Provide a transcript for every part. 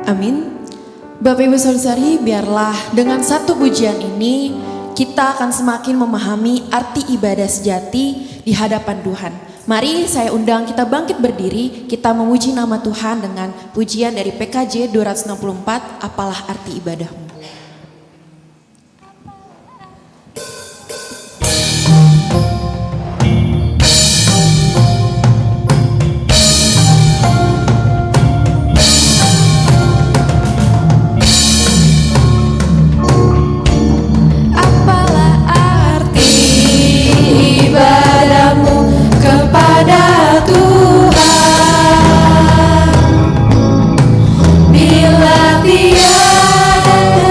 Amin. Bapak Ibu Saudari, biarlah dengan satu pujian ini kita akan semakin memahami arti ibadah sejati di hadapan Tuhan. Mari saya undang kita bangkit berdiri, kita memuji nama Tuhan dengan pujian dari PKJ 264, apalah arti ibadahmu. Bila tiada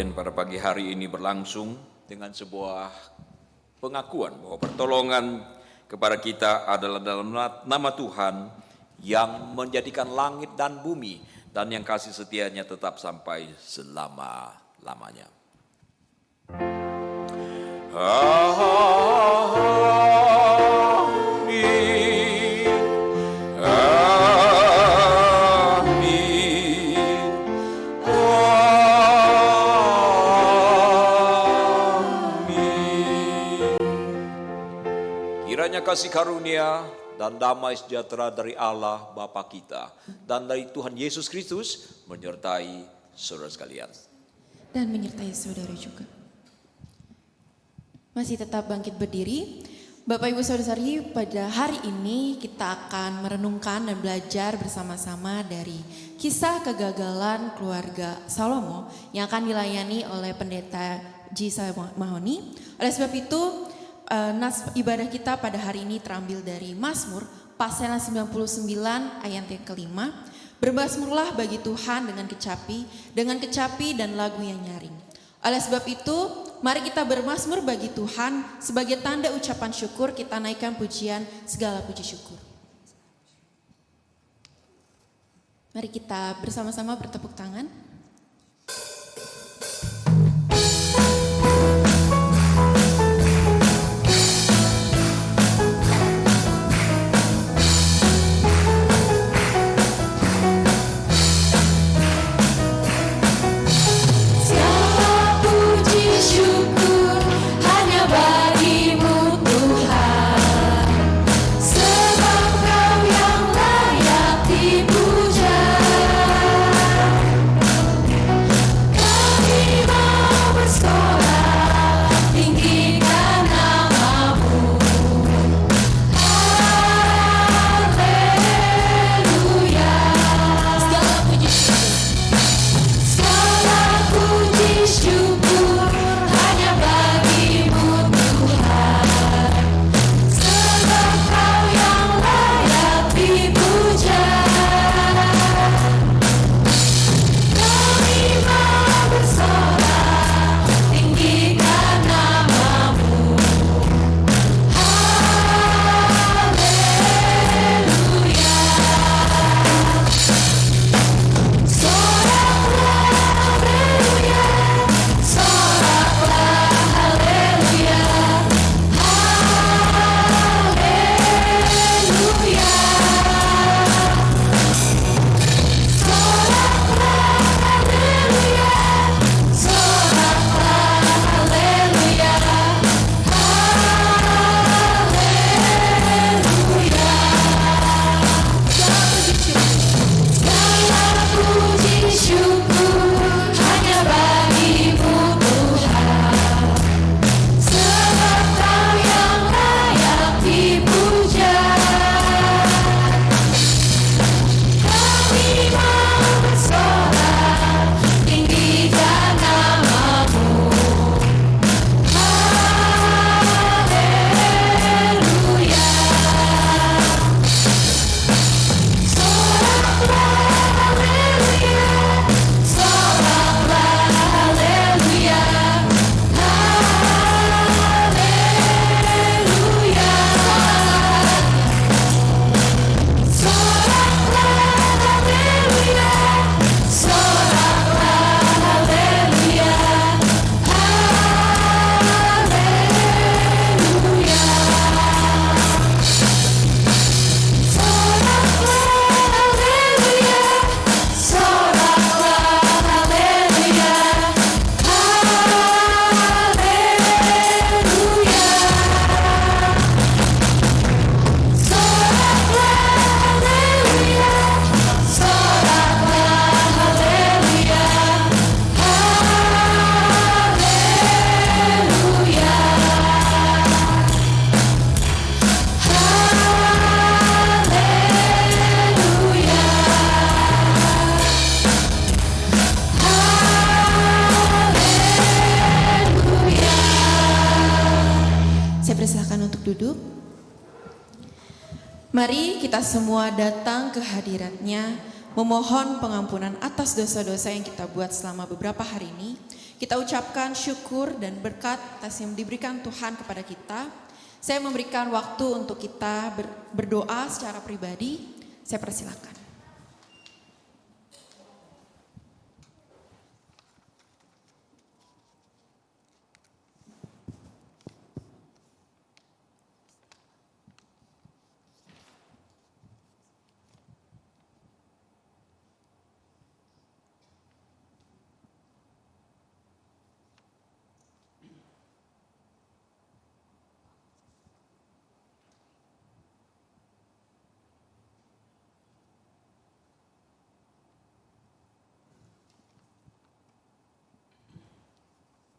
kebaktian pada pagi hari ini berlangsung dengan sebuah pengakuan bahwa pertolongan kepada kita adalah dalam nama Tuhan yang menjadikan langit dan bumi dan yang kasih setianya tetap sampai selama-lamanya. Kiranya kasih karunia dan damai sejahtera dari Allah Bapa kita dan dari Tuhan Yesus Kristus menyertai saudara sekalian. Dan menyertai saudara juga. Masih tetap bangkit berdiri. Bapak Ibu Saudara-saudari, pada hari ini kita akan merenungkan dan belajar bersama-sama dari kisah kegagalan keluarga Salomo yang akan dilayani oleh Pendeta Jisa Mahoni. Oleh sebab itu, nas ibadah kita pada hari ini terambil dari Mazmur pasal 99 ayat yang kelima. Bermazmurlah bagi Tuhan dengan kecapi dan lagu yang nyaring. Oleh sebab itu, mari kita bermazmur bagi Tuhan sebagai tanda ucapan syukur. Kita naikkan pujian segala puji syukur. Mari kita bersama-sama bertepuk tangan. duduk. Mari kita semua datang ke hadirat-Nya, memohon pengampunan atas dosa-dosa yang kita buat selama beberapa hari ini. Kita ucapkan syukur dan berkat atas yang diberikan Tuhan kepada kita. Saya memberikan waktu untuk kita berdoa secara pribadi. Saya persilakan.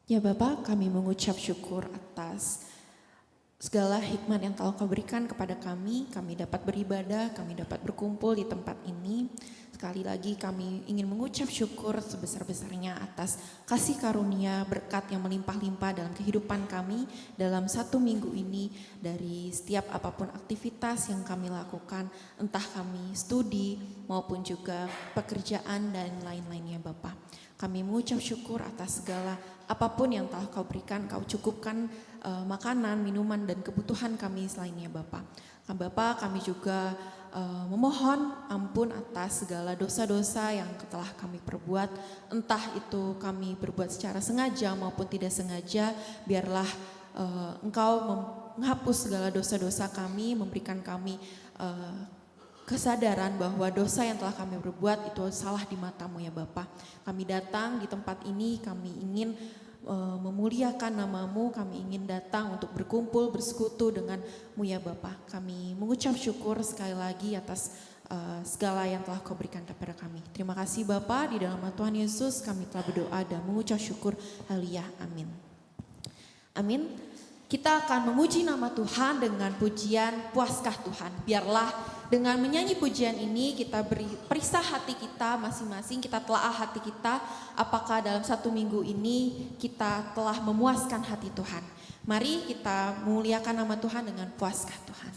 Ya Bapak, kami mengucap syukur atas segala hikmat yang telah Kau berikan kepada kami dapat beribadah, kami dapat berkumpul di tempat ini. Sekali lagi kami ingin mengucap syukur sebesar-besarnya atas kasih karunia berkat yang melimpah-limpah dalam kehidupan kami dalam 1 minggu ini, dari setiap apapun aktivitas yang kami lakukan, entah kami studi maupun juga pekerjaan dan lain-lainnya Bapak. Kami mengucap syukur atas segala apapun yang telah Kau berikan, Kau cukupkan makanan, minuman, dan kebutuhan kami selainnya Bapak. Bapak, kami juga memohon ampun atas segala dosa-dosa yang telah kami perbuat, entah itu kami berbuat secara sengaja maupun tidak sengaja. Biarlah Engkau menghapus segala dosa-dosa kami, memberikan kami kesadaran bahwa dosa yang telah kami berbuat itu salah di mata-Mu ya Bapa. Kami datang di tempat ini, kami ingin memuliakan nama-Mu, kami ingin datang untuk berkumpul, bersekutu dengan-Mu ya Bapa. Kami mengucap syukur sekali lagi atas segala yang telah Kau berikan kepada kami. Terima kasih Bapa, di dalam nama Tuhan Yesus kami telah berdoa dan mengucap syukur. Haleluya, amin. Amin. Kita akan memuji nama Tuhan dengan pujian Puaskah Tuhan. Biarlah dengan menyanyi pujian ini kita beri periksa hati kita masing-masing, kita telaah hati kita apakah dalam 1 minggu ini kita telah memuaskan hati Tuhan. Mari kita memuliakan nama Tuhan dengan Puaskah Tuhan.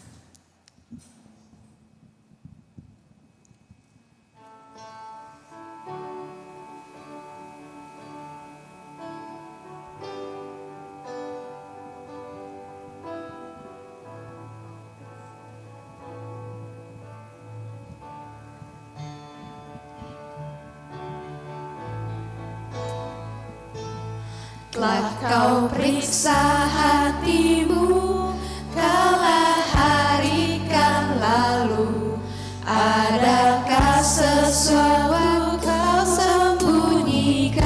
Telah Kau periksa hatimu kala hari kan lalu, adakah sesuatu Kau sembunyikan?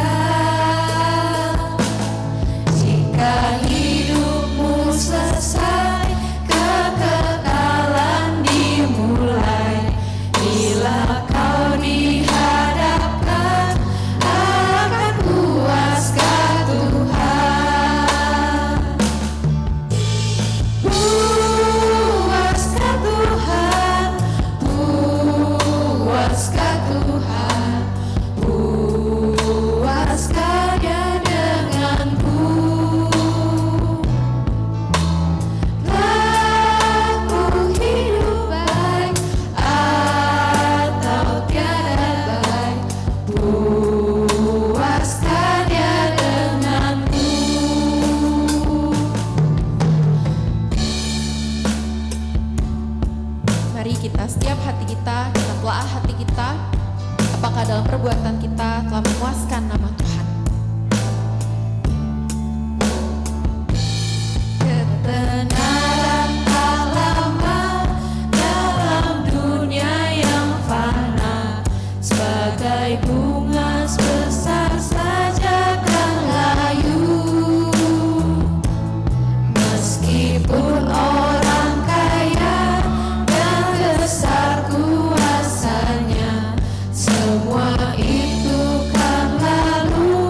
Jika hidupmu selesai, kekekalan dimulai. Bila Kau dihadapkan, akan puaskah telaah hati kita, apakah dalam perbuatan kita telah memuaskan nama Tuhan. Ketenaran tak lama dalam dunia yang fana, sebagai bunga sebesar saja kan layu. Meskipun orang kaya dan besar kuasanya, semua itu kan lalu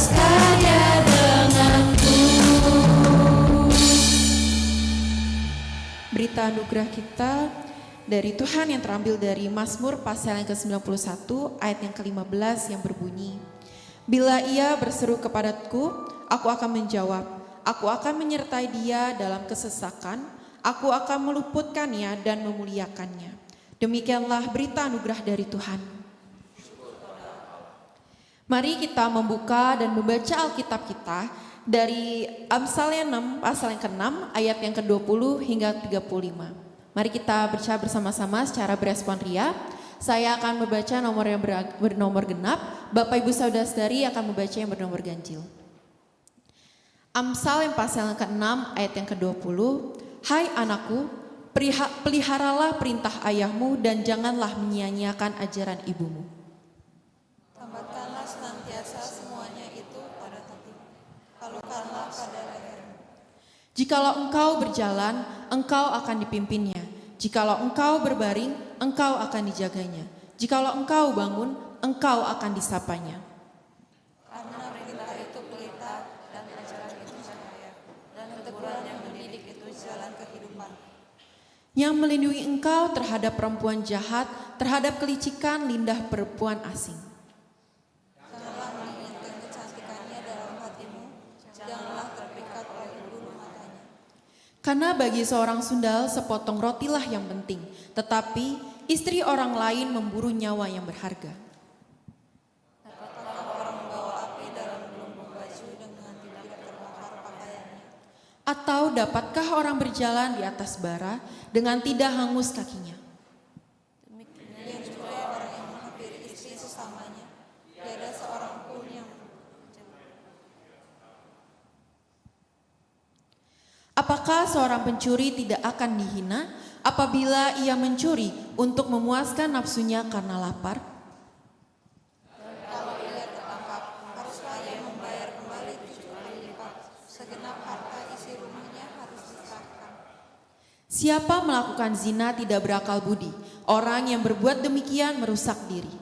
puaskannya denganku. Berita anugerah kita dari Tuhan yang terambil dari Mazmur pasal yang ke-91 ayat yang ke-15 yang berbunyi, bila ia berseru kepadaku, aku akan menjawab, aku akan menyertai dia dalam kesesakan, aku akan meluputkannya dan memuliakannya. Demikianlah berita anugerah dari Tuhan. Mari kita membuka dan membaca Alkitab kita dari Amsal 6 pasal yang ke-6 ayat yang ke-20 hingga 35. Mari kita baca bersama-sama secara berespon ria. Saya akan membaca nomor yang bernomor genap, Bapak Ibu Saudara-saudari akan membaca yang bernomor ganjil. Amsal yang pasal yang ke-6 ayat yang ke-20. Hai anakku, peliharalah perintah ayahmu dan janganlah menyia-nyiakan ajaran ibumu. Tambatkanlah senantiasa semuanya itu pada hatimu, halukanlah pada lehermu. Jikalau engkau berjalan, engkau akan dipimpinnya. Jikalau engkau berbaring, engkau akan dijaganya. Jikalau engkau bangun, engkau akan disapanya. Karena perintah itu pelita dan ajaran itu cahaya, dan teguran yang mendidik itu jalan kehidupan. Yang melindungi engkau terhadap perempuan jahat, terhadap kelicikan lidah perempuan asing. Janganlah menginginkan kecantikannya dalam hatimu, janganlah terpikat oleh bulu matanya. Karena bagi seorang sundal sepotong rotilah yang penting, tetapi istri orang lain memburu nyawa yang berharga. Dapatkah orang membawa api dalam gelombang baju dengan tidak terbakar pakaiannya? Atau dapatkah orang berjalan di atas bara dengan tidak hangus kakinya? Demikian juga orang yang menghampiri istri sesamanya, tiada seorang pun yang Apakah seorang pencuri tidak akan dihina apabila ia mencuri untuk memuaskan nafsunya karena lapar? kalau ia tertangkap, haruslah ia membayar kembali 7 kali lipat, segenap harta isi rumahnya harus diserahkan. Siapa melakukan zina tidak berakal budi. Orang yang berbuat demikian merusak diri.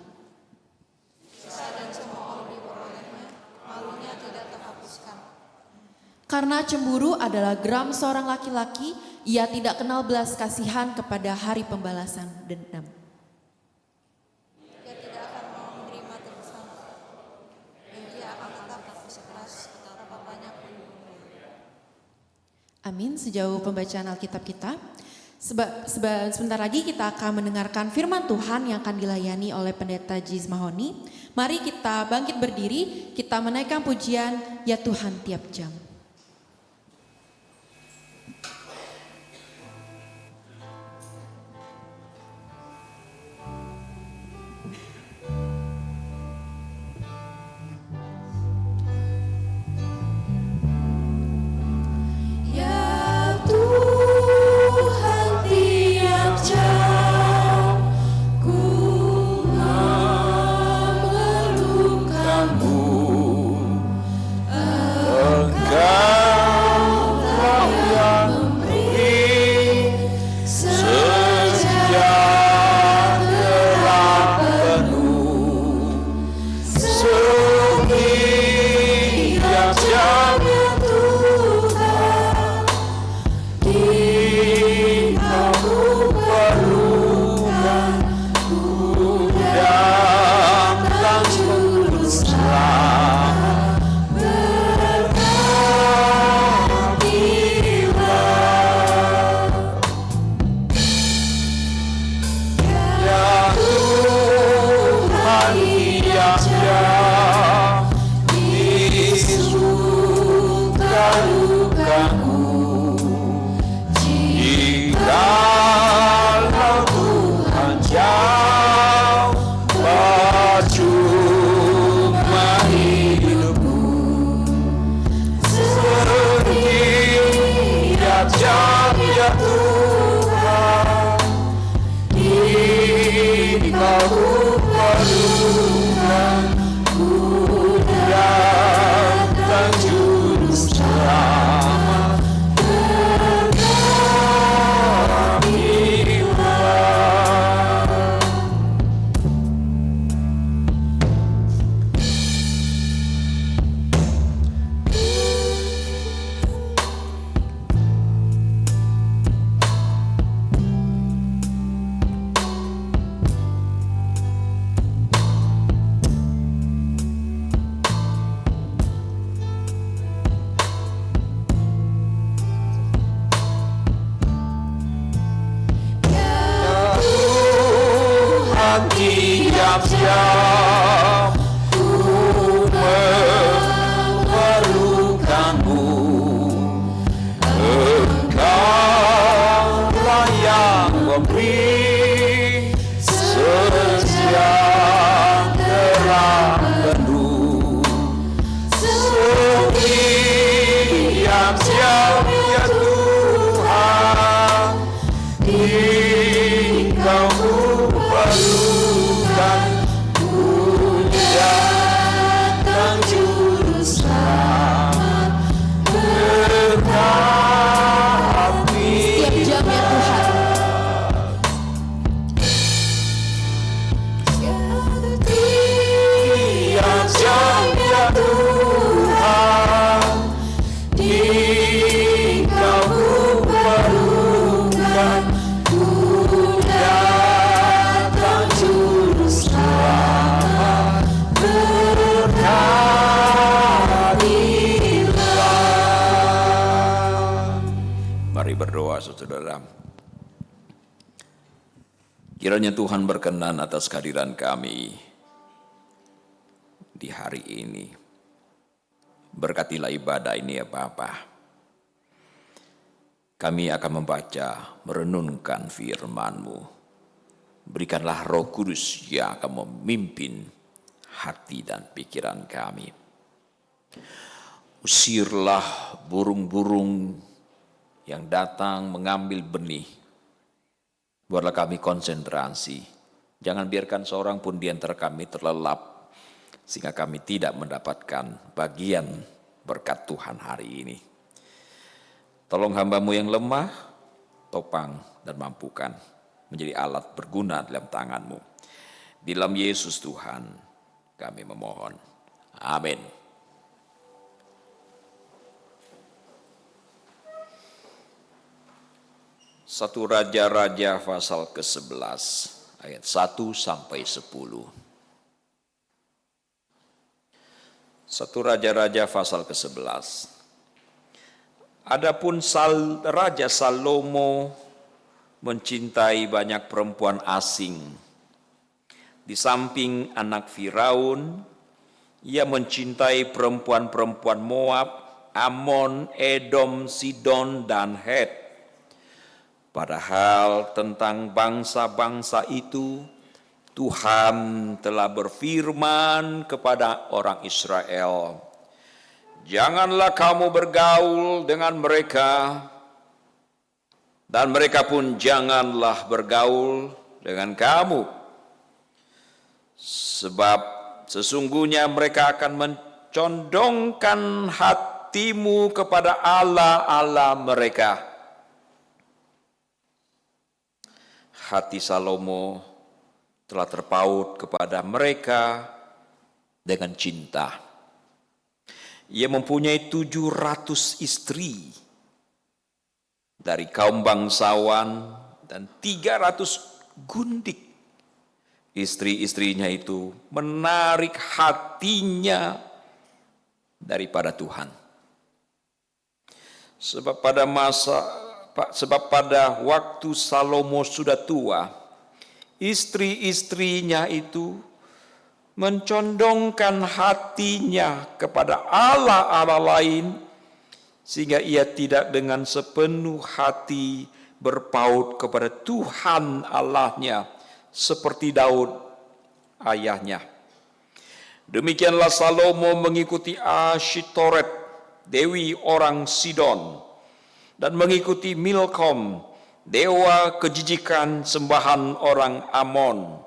Sisa dan cemooh diperolehnya, malunya tidak terhapuskan. Karena cemburu adalah geram seorang laki-laki, ia tidak kenal belas kasihan kepada hari pembalasan dendam. Ia tidak akan mau menerima tebusan, dan ia akan tetap bersikeras betapa banyak pun jumlahnya. Amin. Sejauh pembacaan Alkitab kita, sebentar lagi kita akan mendengarkan firman Tuhan yang akan dilayani oleh Pendeta Jiz Mahoni. Mari kita bangkit berdiri, kita menaikkan pujian Ya Tuhan tiap jam. Ya Tuhan tiap jam ku memerlukanmu. Engkau berdoa, saudara. Kiranya Tuhan berkenan atas kehadiran kami di hari ini. Berkatilah ibadah ini ya Bapa. Kami akan membaca, merenungkan firman-Mu. Berikanlah Roh Kudus yang akan memimpin hati dan pikiran kami. Usirlah burung-burung yang datang mengambil benih. Buatlah kami konsentrasi. Jangan biarkan seorang pun di antara kami terlelap, sehingga kami tidak mendapatkan bagian berkat Tuhan hari ini. Tolong hamba-Mu yang lemah, topang dan mampukan menjadi alat berguna dalam tangan-Mu. Di dalam Yesus Tuhan kami memohon. Amin. 1 Raja-Raja pasal ke-11 ayat 1 sampai 10. 1 Raja-Raja pasal ke-11. Adapun Raja Salomo mencintai banyak perempuan asing. Di samping anak Firaun, ia mencintai perempuan-perempuan Moab, Amon, Edom, Sidon, dan Het. Padahal tentang bangsa-bangsa itu, Tuhan telah berfirman kepada orang Israel, "Janganlah kamu bergaul dengan mereka, dan mereka pun janganlah bergaul dengan kamu. Sebab sesungguhnya mereka akan mencondongkan hatimu kepada Allah-Allah mereka." Hati Salomo telah terpaut kepada mereka dengan cinta. Ia mempunyai 700 istri dari kaum bangsawan dan 300 gundik. Istri-istrinya itu menarik hatinya daripada Tuhan. Sebab pada waktu Salomo sudah tua, istri-istrinya itu mencondongkan hatinya kepada Allah-Allah lain, sehingga ia tidak dengan sepenuh hati berpaut kepada Tuhan Allahnya, seperti Daud ayahnya. Demikianlah Salomo mengikuti Asyitoret, dewi orang Sidon, dan mengikuti Milkom, dewa kejijikan sembahan orang Amon.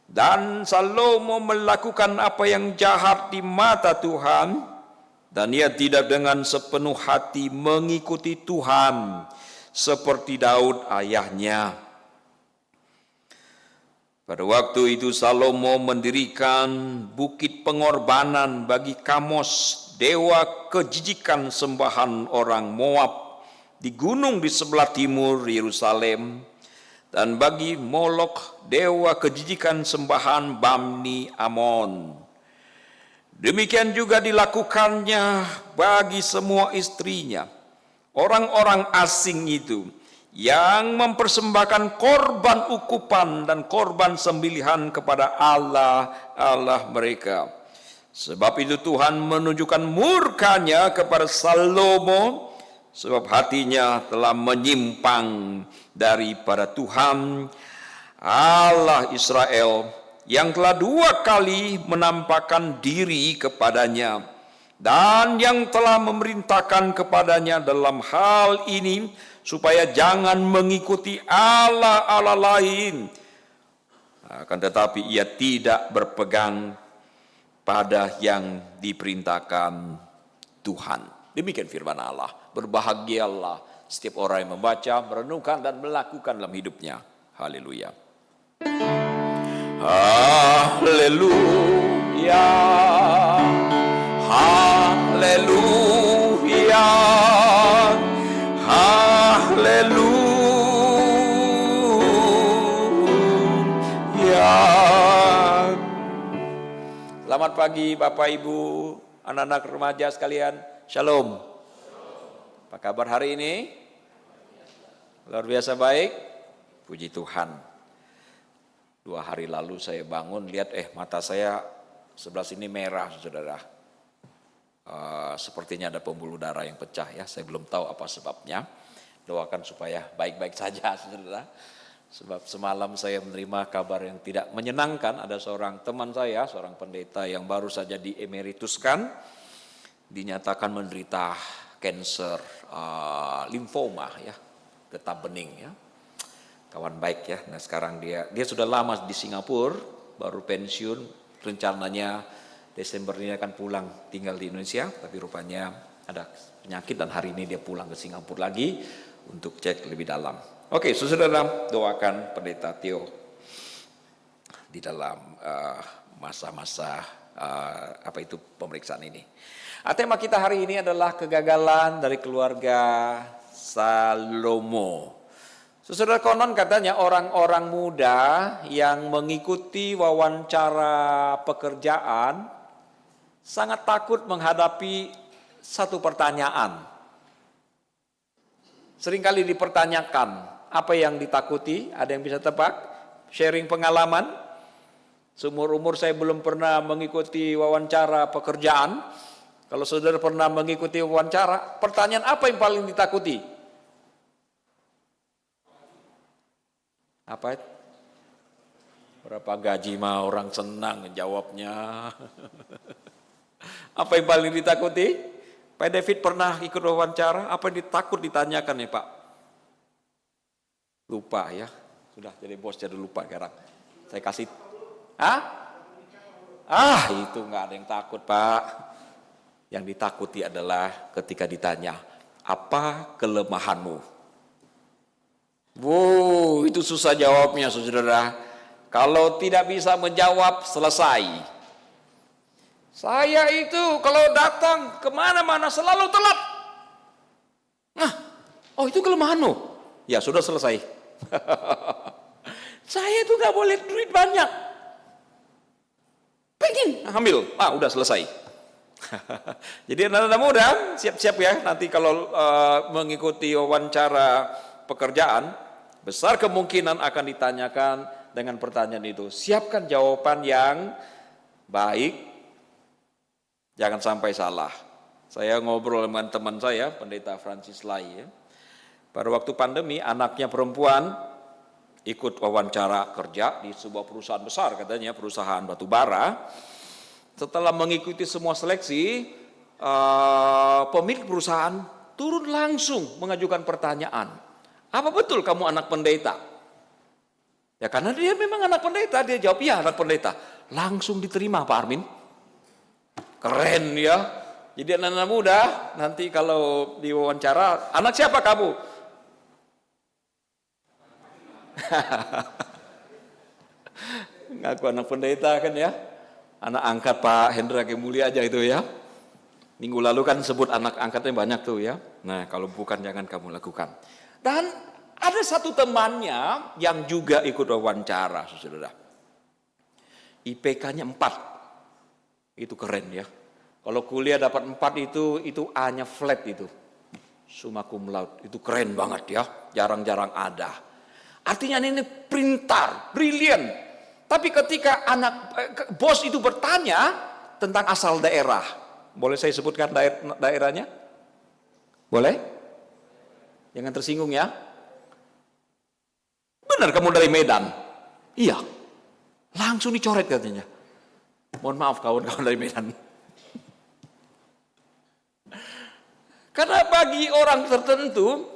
Dan Salomo melakukan apa yang jahat di mata Tuhan, dan ia tidak dengan sepenuh hati mengikuti Tuhan, seperti Daud ayahnya. Pada waktu itu Salomo mendirikan bukit pengorbanan bagi Kamos, dewa kejijikan sembahan orang Moab, di gunung di sebelah timur Yerusalem, dan bagi Molok, dewa kejijikan sembahan Bamni Amon. Demikian juga dilakukannya bagi semua istrinya, orang-orang asing itu, yang mempersembahkan korban ukupan dan korban sembelihan kepada Allah mereka. Sebab itu Tuhan menunjukkan murkanya kepada Salomo, sebab hatinya telah menyimpang daripada Tuhan Allah Israel, yang telah 2 kali menampakkan diri kepadanya, dan yang telah memerintahkan kepadanya dalam hal ini, supaya jangan mengikuti Allah-Allah lain. Akan tetapi ia tidak berpegang pada yang diperintahkan Tuhan. Demikian firman Allah. Berbahagialah setiap orang yang membaca, merenungkan, dan melakukan dalam hidupnya. Haleluya. Haleluya. Haleluya. Haleluya. Selamat pagi Bapak Ibu, anak-anak remaja sekalian. Shalom. Apa kabar hari ini? Luar biasa baik, puji Tuhan. 2 hari lalu saya bangun, lihat mata saya sebelah sini merah, saudara. Sepertinya ada pembuluh darah yang pecah ya, saya belum tahu apa sebabnya. Doakan supaya baik-baik saja, saudara. Sebab semalam saya menerima kabar yang tidak menyenangkan, ada seorang teman saya, seorang pendeta yang baru saja diemerituskan, dinyatakan menderita kanker limfoma ya, getah bening ya. Kawan baik ya. Nah sekarang dia sudah lama di Singapura, baru pensiun, rencananya Desember ini akan pulang tinggal di Indonesia, tapi rupanya ada penyakit dan hari ini dia pulang ke Singapura lagi untuk cek lebih dalam. Oke, saudara, doakan pendeta Theo di dalam masa-masa pemeriksaan ini. Tema kita hari ini adalah kegagalan dari keluarga Salomo. Saudara, konon katanya orang-orang muda yang mengikuti wawancara pekerjaan sangat takut menghadapi satu pertanyaan. Seringkali dipertanyakan apa yang ditakuti, ada yang bisa tebak? Sharing pengalaman. Seumur-umur saya belum pernah mengikuti wawancara pekerjaan. Kalau saudara pernah mengikuti wawancara, pertanyaan apa yang paling ditakuti? Apa itu? Berapa gaji mah orang senang jawabnya. Apa yang paling ditakuti? Pak David pernah ikut wawancara, apa yang ditakut ditanyakan ya Pak? Lupa ya, sudah jadi bos jadi lupa sekarang. Saya kasih, itu nggak ada yang takut Pak. Yang ditakuti adalah ketika ditanya, apa kelemahanmu? Wow, itu susah jawabnya saudara. Kalau tidak bisa menjawab, selesai. Saya itu kalau datang kemana-mana selalu telat. Itu kelemahanmu. Ya sudah selesai. Saya itu gak boleh duit banyak. Pengen ambil, udah selesai. Jadi anak-anak muda siap-siap ya. Nanti kalau mengikuti wawancara pekerjaan, besar kemungkinan akan ditanyakan dengan pertanyaan itu. Siapkan jawaban yang baik, jangan sampai salah. Saya ngobrol dengan teman saya, pendeta Francis Lai ya. Pada waktu pandemi, anaknya perempuan ikut wawancara kerja di sebuah perusahaan besar, katanya perusahaan batu bara. Setelah mengikuti semua seleksi, pemilik perusahaan turun langsung mengajukan pertanyaan. Apa betul kamu anak pendeta? Ya karena dia memang anak pendeta, dia jawab iya anak pendeta. Langsung diterima Pak Armin. Keren ya. Jadi anak-anak muda nanti kalau diwawancara, anak siapa kamu? Ngaku anak pendeta kan ya. Anak angkat Pak Hendra Kemulia aja itu ya. Minggu lalu kan sebut anak angkatnya banyak tuh ya. Nah kalau bukan jangan kamu lakukan. Dan ada satu temannya yang juga ikut wawancara, saudara. IPK-nya 4. Itu keren ya. Kalau kuliah dapat 4 itu A-nya flat itu. Summa cum laude, itu keren banget ya. Jarang-jarang ada. Artinya ini pintar, brilian. Tapi ketika bos itu bertanya tentang asal daerah. Boleh saya sebutkan daerahnya? Boleh? Jangan tersinggung ya. Benar kamu dari Medan? Iya. Langsung dicoret katanya. Mohon maaf kawan-kawan dari Medan. Karena bagi orang tertentu,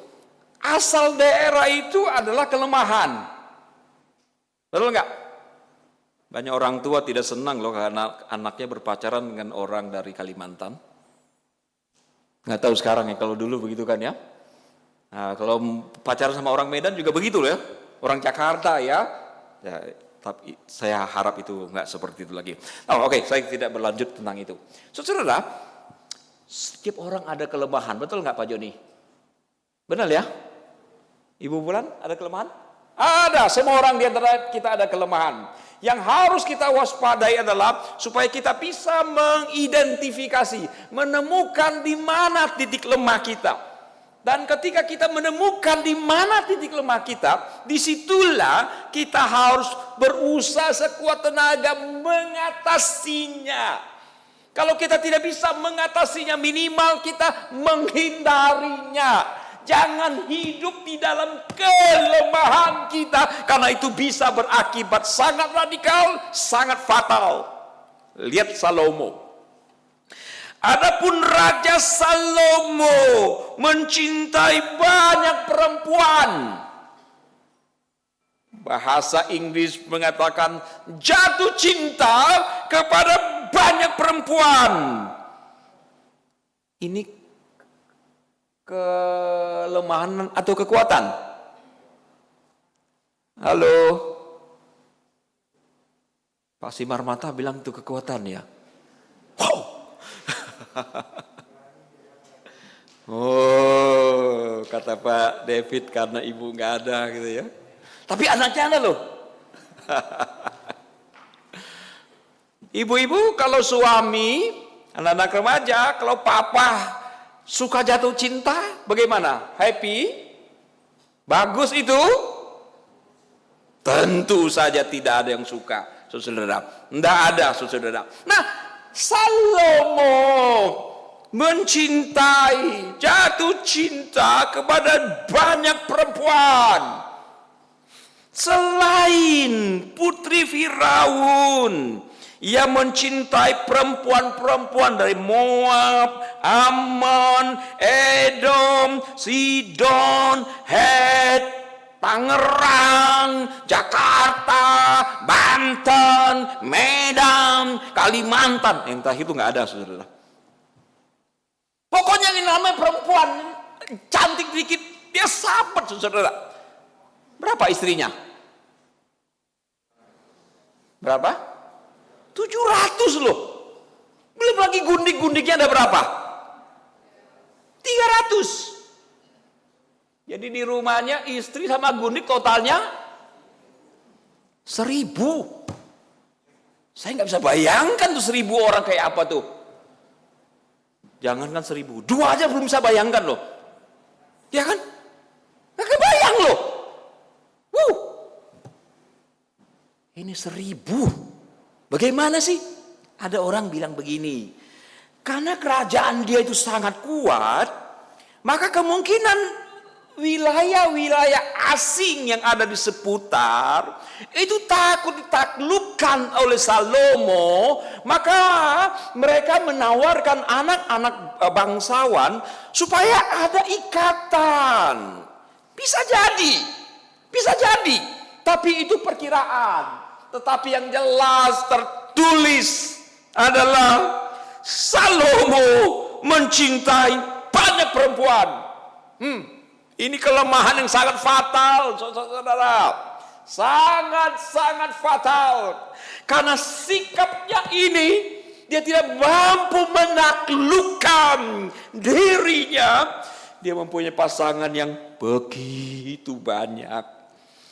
asal daerah itu adalah kelemahan. Betul enggak? Banyak orang tua tidak senang loh karena anaknya berpacaran dengan orang dari Kalimantan. Nggak tahu sekarang ya, kalau dulu begitu kan ya. Nah, kalau pacaran sama orang Medan juga begitu loh ya. Orang Jakarta ya. Tapi saya harap itu nggak seperti itu lagi. Oke, saya tidak berlanjut tentang itu. Saudara, setiap orang ada kelemahan, betul nggak Pak Joni? Benar ya? Ibu Bulan ada kelemahan? Ada, semua orang di antara kita ada kelemahan. Yang harus kita waspadai adalah supaya kita bisa mengidentifikasi, menemukan di mana titik lemah kita. Dan ketika kita menemukan di mana titik lemah kita, disitulah kita harus berusaha sekuat tenaga mengatasinya. Kalau kita tidak bisa mengatasinya, minimal kita menghindarinya. Jangan hidup di dalam kelemahan kita, karena itu bisa berakibat sangat radikal, sangat fatal. Lihat Salomo. Adapun Raja Salomo mencintai banyak perempuan. Bahasa Inggris mengatakan jatuh cinta kepada banyak perempuan. Ini kelemahan atau kekuatan? Halo? Pak Simarmata bilang itu kekuatan ya. Wow. Oh, kata Pak David karena ibu nggak ada gitu ya. Tapi anaknya ada loh. Ibu-ibu kalau suami, anak-anak remaja, kalau papa suka jatuh cinta, bagaimana? Happy? Bagus itu? Tentu saja tidak ada yang suka, saudara. Tidak ada, saudara. Nah, Salomo mencintai, jatuh cinta kepada banyak perempuan. Selain putri Firaun, ia mencintai perempuan-perempuan dari Moab, Ammon, Edom, Sidon, Het, Tangerang, Jakarta, Banten, Medan, Kalimantan. Entah itu nggak ada, saudara. Pokoknya ini namanya perempuan cantik dikit, dia sahabat, saudara. Berapa istrinya? Berapa? 700 loh. Belum lagi gundik-gundiknya ada berapa? 300. Jadi di rumahnya istri sama gundik totalnya 1000. Saya nggak bisa bayangkan tuh 1000 orang kayak apa tuh. Jangankan 1000, 2 aja belum bisa bayangkan loh. Ya kan? Nggak kebayang loh. Ini 1000. Bagaimana sih? Ada orang bilang begini, karena kerajaan dia itu sangat kuat, maka kemungkinan wilayah-wilayah asing yang ada di seputar itu takut ditaklukkan oleh Salomo, maka mereka menawarkan anak-anak bangsawan supaya ada ikatan. Bisa jadi, tapi itu perkiraan. Tetapi yang jelas tertulis adalah Salomo mencintai banyak perempuan. Ini kelemahan yang sangat fatal, saudara. Sangat-sangat fatal. Karena sikapnya ini, dia tidak mampu menaklukkan dirinya. Dia mempunyai pasangan yang begitu banyak.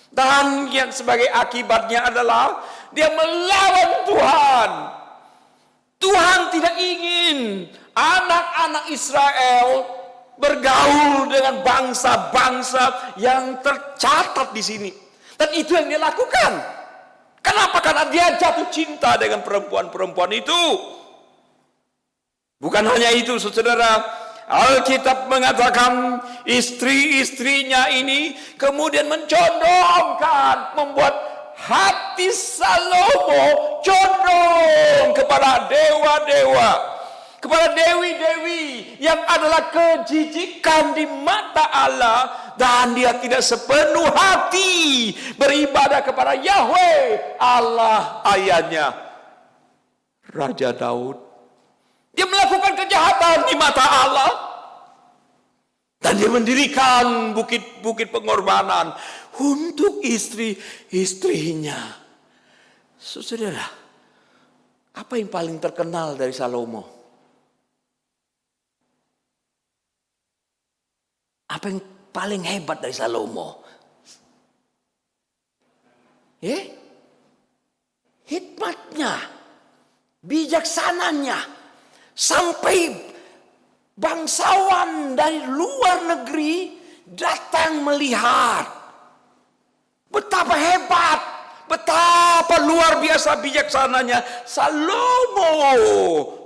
Dan yang sebagai akibatnya adalah dia melawan Tuhan. Tuhan tidak ingin anak-anak Israel bergaul dengan bangsa-bangsa yang tercatat di sini. Dan itu yang dia lakukan. Kenapa? Karena dia jatuh cinta dengan perempuan-perempuan itu. Bukan hanya itu, saudara. Alkitab mengatakan istri-istrinya ini kemudian mencondongkan, membuat hati Salomo condong kepada dewa-dewa, kepada dewi-dewi yang adalah kejijikan di mata Allah, dan dia tidak sepenuh hati beribadah kepada Yahweh Allah ayahnya Raja Daud. Dia melakukan kejahatan di mata Allah. Dan dia mendirikan bukit-bukit pengorbanan untuk istri-istrinya. Saudara, apa yang paling terkenal dari Salomo? Apa yang paling hebat dari Salomo? Hikmatnya, bijaksananya, sampai bangsawan dari luar negeri datang melihat betapa hebat, betapa luar biasa bijaksananya Salomo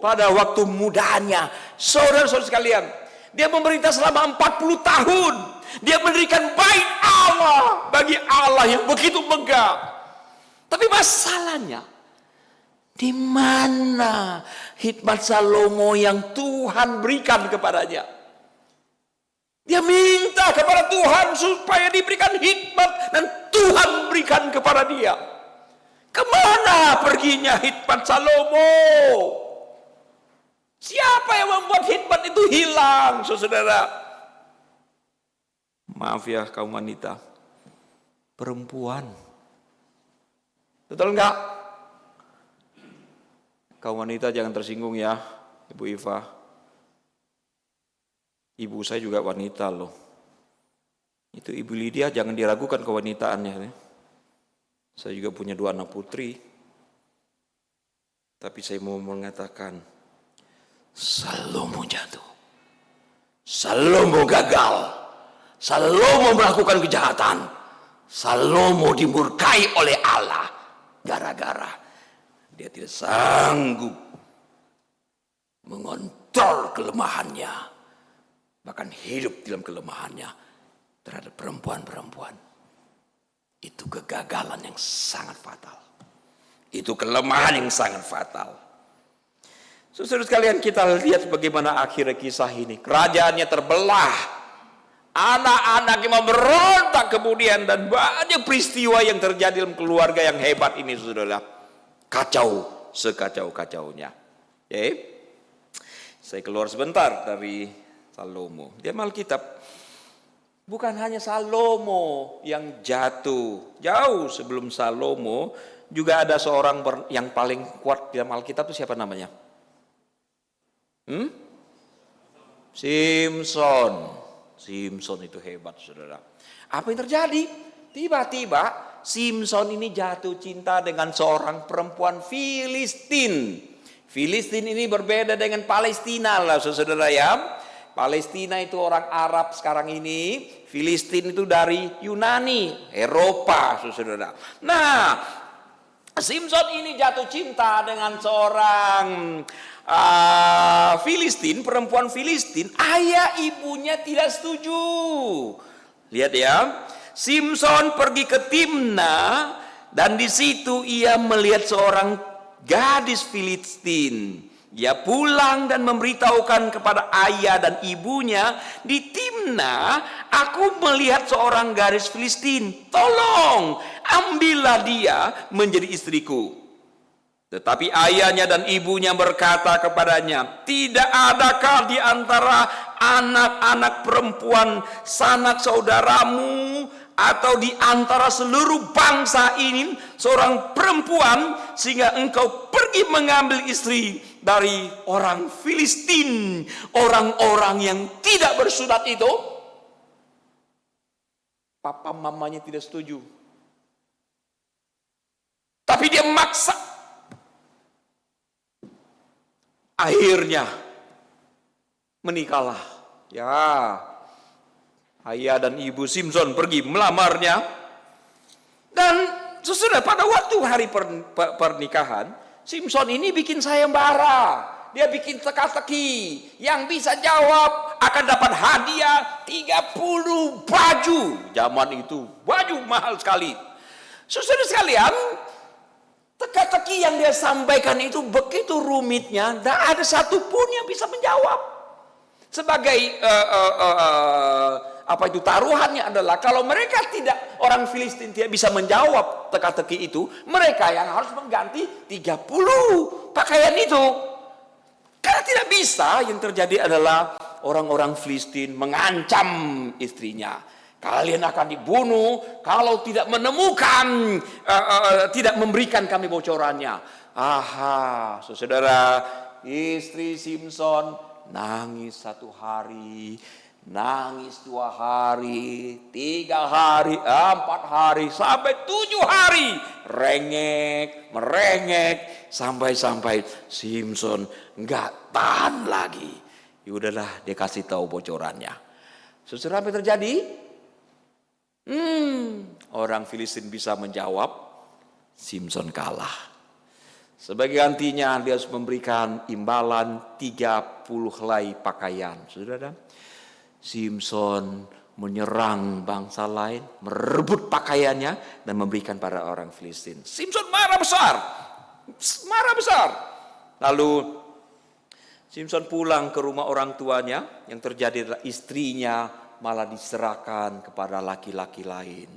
pada waktu mudanya. Saudara-saudara sekalian, dia memerintah selama 40 tahun. Dia mendirikan bait Allah bagi Allah yang begitu megah. Tapi masalahnya, di mana hikmat Salomo yang Tuhan berikan kepadanya? Dia minta kepada Tuhan supaya diberikan hikmat, dan Tuhan berikan kepada dia. Kemana perginya hikmat Salomo? Siapa yang membuat hikmat itu hilang, saudara? Maaf ya kaum wanita, perempuan. Betul enggak? Kaum wanita jangan tersinggung ya, Ibu Iva. Ibu saya juga wanita loh. Itu Ibu Lydia, jangan diragukan kewanitaannya. Saya juga punya 2 anak putri. Tapi saya mau mengatakan, Salomo jatuh. Salomo gagal. Salomo melakukan kejahatan. Salomo dimurkai oleh Allah. Gara-gara dia tidak sanggup mengontrol kelemahannya. Bahkan hidup dalam kelemahannya terhadap perempuan-perempuan. Itu kegagalan yang sangat fatal. Itu kelemahan yang sangat fatal. Saudara sekalian, kita lihat bagaimana akhir kisah ini. Kerajaannya terbelah. Anak-anaknya memberontak kemudian, dan banyak peristiwa yang terjadi dalam keluarga yang hebat ini, saudara. Kacau, sekacau-kacaunya. Saya keluar sebentar dari Salomo. Di Alkitab, bukan hanya Salomo yang jatuh. Jauh sebelum Salomo, juga ada seorang yang paling kuat di dalam Alkitab itu siapa namanya? Simson itu hebat, saudara. Apa yang terjadi? Tiba-tiba Simson ini jatuh cinta dengan seorang perempuan Filistin. Filistin ini berbeda dengan Palestina lah, saudara ya. Palestina itu orang Arab sekarang ini. Filistin itu dari Yunani, Eropa, saudara. Nah, Simson ini jatuh cinta dengan seorang Filistin, perempuan Filistin. Ayah ibunya tidak setuju. Lihat ya, Simson pergi ke Timna, dan di situ ia melihat seorang gadis Filistin. Ia pulang dan memberitahukan kepada ayah dan ibunya, di Timna aku melihat seorang gadis Filistin. Tolong ambillah dia menjadi istriku. Tetapi ayahnya dan ibunya berkata kepadanya, tidak adakah di antara anak-anak perempuan sanak saudaramu atau di antara seluruh bangsa ini seorang perempuan sehingga engkau pergi mengambil istri dari orang Filistin, orang-orang yang tidak bersunat itu? Papa mamanya tidak setuju. Tapi dia maksa. Akhirnya menikahlah. Ya, ayah dan ibu Simson pergi melamarnya. Dan sesudah pada waktu hari pernikahan, Simson ini bikin sayembara. Dia bikin teka-teki. Yang bisa jawab akan dapat hadiah 30 baju. Zaman itu baju mahal sekali. Saudara sekalian, teka-teki yang dia sampaikan itu begitu rumitnya, tidak ada satupun yang bisa menjawab. Sebagai taruhannya adalah kalau mereka tidak, orang Filistin tidak bisa menjawab teka-teki itu, mereka yang harus mengganti 30 pakaian itu. Karena tidak bisa, yang terjadi adalah orang-orang Filistin mengancam istrinya. Kalian akan dibunuh kalau tidak menemukan, tidak memberikan kami bocorannya. Aha, saudara, istri Simson nangis 1 hari, nangis 2 hari, 3 hari, 4 hari, sampai 7 hari. Merengek, sampai-sampai Simson nggak tahan lagi. Ya udahlah, dia kasih tahu bocorannya. Saudara, apa yang terjadi? Orang Filistin bisa menjawab, Simson kalah. Sebagai gantinya dia harus memberikan imbalan 30 helai pakaian. Saudara, Simson menyerang bangsa lain, merebut pakaiannya dan memberikan pada orang Filistin. Simson marah besar. Lalu Simson pulang ke rumah orang tuanya. Yang terjadi adalah istrinya malah diserahkan kepada laki-laki lain.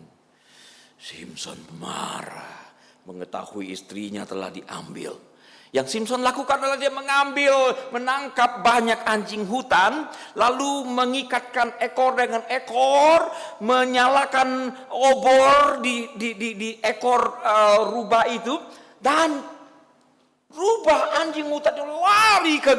Simson marah mengetahui istrinya telah diambil. Yang Simson lakukan adalah dia menangkap banyak anjing hutan, lalu mengikatkan ekor dengan ekor, menyalakan obor di ekor rubah itu, dan rubah anjing hutan itu lari ke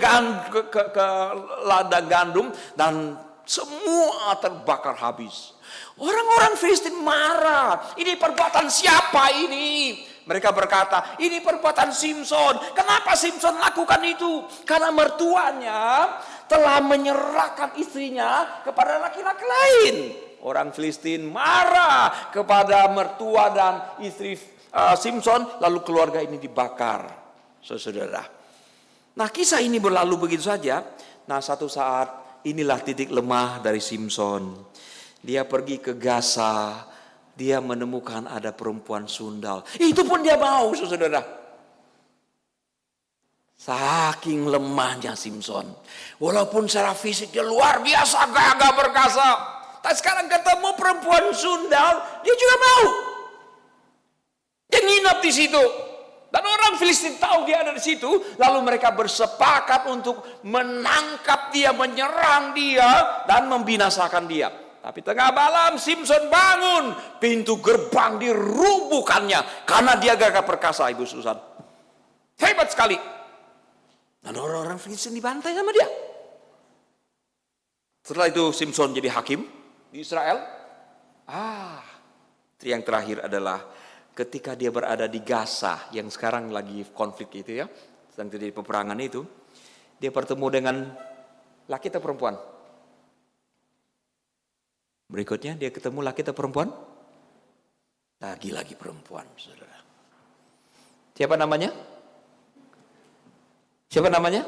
ladang gandum dan semua terbakar habis. Orang-orang Filistin marah. Ini perbuatan siapa ini? Mereka berkata, ini perbuatan Simson. Kenapa Simson lakukan itu? Karena mertuanya telah menyerahkan istrinya kepada laki-laki lain. Orang Filistin marah kepada mertua dan istri Simson, lalu keluarga ini dibakar. Saudara. Nah, kisah ini berlalu begitu saja. Nah, satu saat inilah titik lemah dari Simson. Dia pergi ke Gaza. Dia menemukan ada perempuan sundal. Itu pun dia mau, saudara. Saking lemahnya Simson. Walaupun secara fisik dia luar biasa gagah perkasa. Tapi sekarang ketemu perempuan sundal, dia juga mau. Dia nginap di situ. Dan orang Filistin tahu dia ada di situ. Lalu mereka bersepakat untuk menangkap dia, menyerang dia, dan membinasakan dia. Tapi tengah malam Simson bangun, pintu gerbang dirubuhkannya karena dia gagah perkasa, Ibu Susan. Hebat sekali. Dan orang-orang Filistin dibantai sama dia. Setelah itu Simson jadi hakim di Israel. Yang terakhir adalah ketika dia berada di Gaza yang sekarang lagi konflik itu ya, sedang terjadi peperangan itu, dia bertemu dengan laki atau perempuan. Berikutnya dia ketemu laki atau perempuan? Lagi-lagi perempuan, saudara. Siapa namanya? Siapa namanya?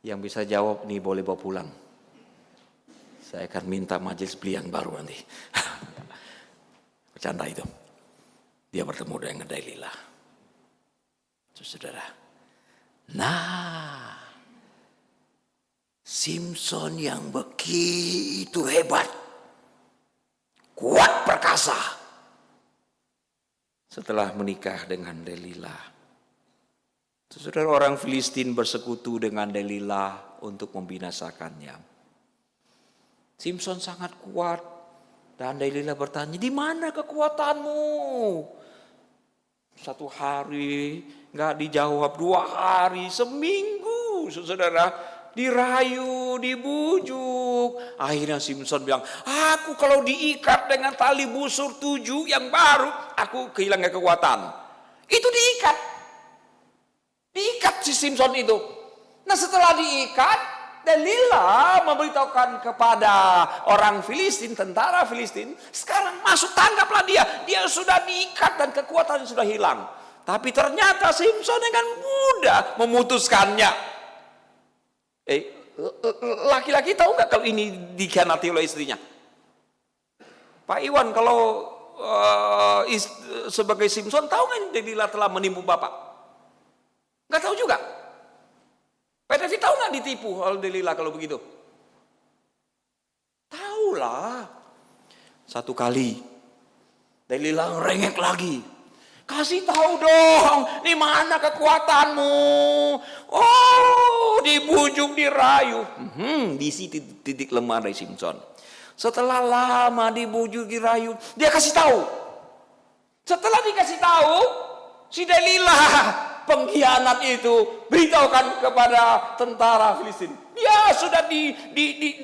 Yang bisa jawab nih boleh bawa pulang. Saya akan minta majelis beli yang baru nanti. Bercanda itu. Dia bertemu dengan Delilah. Saudara. Nah, Simson yang begitu hebat, kuat perkasa, setelah menikah dengan Delilah. Saudara, orang Filistin bersekutu dengan Delilah untuk membinasakannya. Simson sangat kuat dan Delilah bertanya, di mana kekuatanmu? Satu hari nggak dijawab, 2 hari, seminggu, saudara. Dirayu, dibujuk. Akhirnya Simson bilang, aku kalau diikat dengan tali busur 7 yang baru, aku kehilangan kekuatan. Itu diikat. Diikat si Simson itu. Nah, setelah diikat, Delilah memberitahukan kepada orang Filistin, tentara Filistin, sekarang masuk, tangkaplah dia. Dia sudah diikat dan kekuatannya sudah hilang. Tapi ternyata Simson dengan mudah memutuskannya. Laki-laki tahu nggak kalau ini dikhianati oleh istrinya? Pak Iwan, kalau sebagai Simson tahu nggak Delilah telah menipu bapak? Nggak tahu juga. Pak Devi tahu nggak ditipu oleh Delilah kalau begitu? Tahu lah. Satu kali Delilah ngerengek lagi. Kasih tahu dong, di mana kekuatanmu? Oh, dibujuk, dirayu. Di situ titik lemah dari Simson. Setelah lama dibujuk, dirayu, dia kasih tahu. Setelah dikasih tahu, si Delilah pengkhianat itu beritahukan kepada tentara Filistin. Dia sudah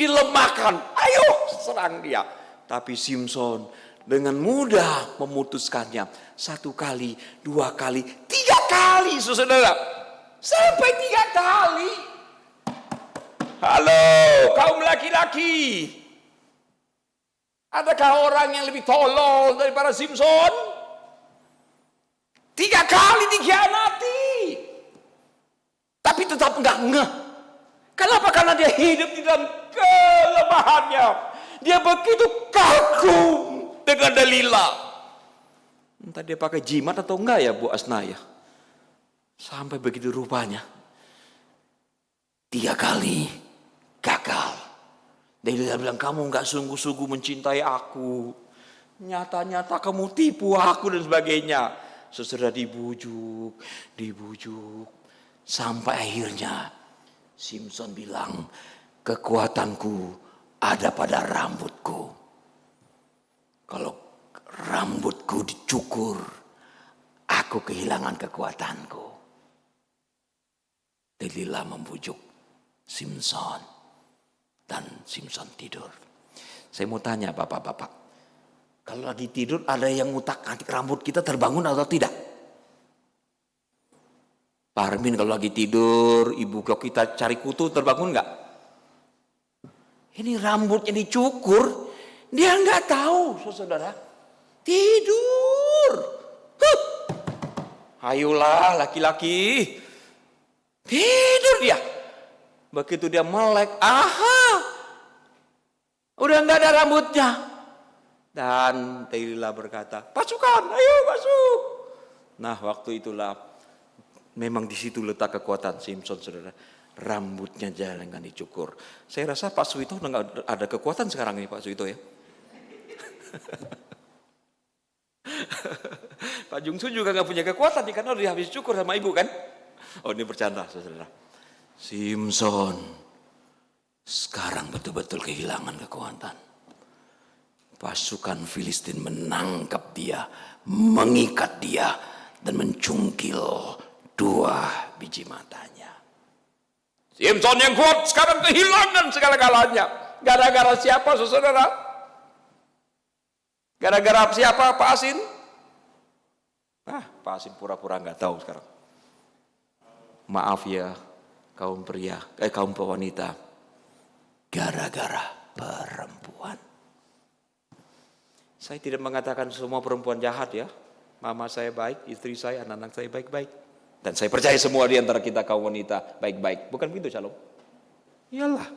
dilemahkan. Ayo serang dia. Tapi Simson dengan mudah memutuskannya. 1 kali, 2 kali, 3 kali, saudara. Sampai 3 kali. Halo, kaum laki-laki. Adakah orang yang lebih tolol daripada Simpson? 3 kali dikhianati. Tapi tetap enggak ngeh. Kenapa? Karena dia hidup di dalam kelemahannya. Dia begitu kagum dengan Delila. Entah dia pakai jimat atau enggak ya Bu Asnaya. Sampai begitu rupanya. 3 kali gagal. Delila bilang, kamu enggak sungguh-sungguh mencintai aku. Nyata-nyata kamu tipu aku dan sebagainya. Sesudah dibujuk. Sampai akhirnya Simpson bilang, kekuatanku ada pada rambutku. Kalau rambutku dicukur, aku kehilangan kekuatanku. Delila membujuk Simpson dan Simpson tidur. Saya mau tanya bapak-bapak, kalau lagi tidur ada yang ngutak-ngatik rambut kita terbangun atau tidak? Pak Armin kalau lagi tidur, ibu kalau kita cari kutu terbangun nggak? Ini rambutnya dicukur, dia nggak tahu, saudara. Tidur. Ayolah laki-laki. Tidur dia. Begitu dia melek, udah nggak ada rambutnya. Dan Delila berkata, pasukan, ayo masuk. Nah waktu itulah memang di situ letak kekuatan Simpson, saudara. Rambutnya jangan dicukur. Saya rasa Pak Suwito nggak ada kekuatan sekarang ini Pak Suwito ya. Pak Jungsu juga nggak punya kekuatan karena udah habis cukur sama ibu kan. Oh ini bercanda saudara. Simpson sekarang betul-betul kehilangan kekuatan. Pasukan Filistin menangkap dia, mengikat dia dan mencungkil 2 biji matanya. Simpson yang kuat sekarang kehilangan segala-galanya. Gara-gara siapa saudara? Gara-gara siapa Pak Asin? Pak Asin pura-pura nggak tahu sekarang. Maaf ya kaum pria, kaum wanita. Gara-gara perempuan. Saya tidak mengatakan semua perempuan jahat ya. Mama saya baik, istri saya, anak-anak saya baik-baik. Dan saya percaya semua di antara kita kaum wanita baik-baik. Bukan begitu Shalom? Iyalah.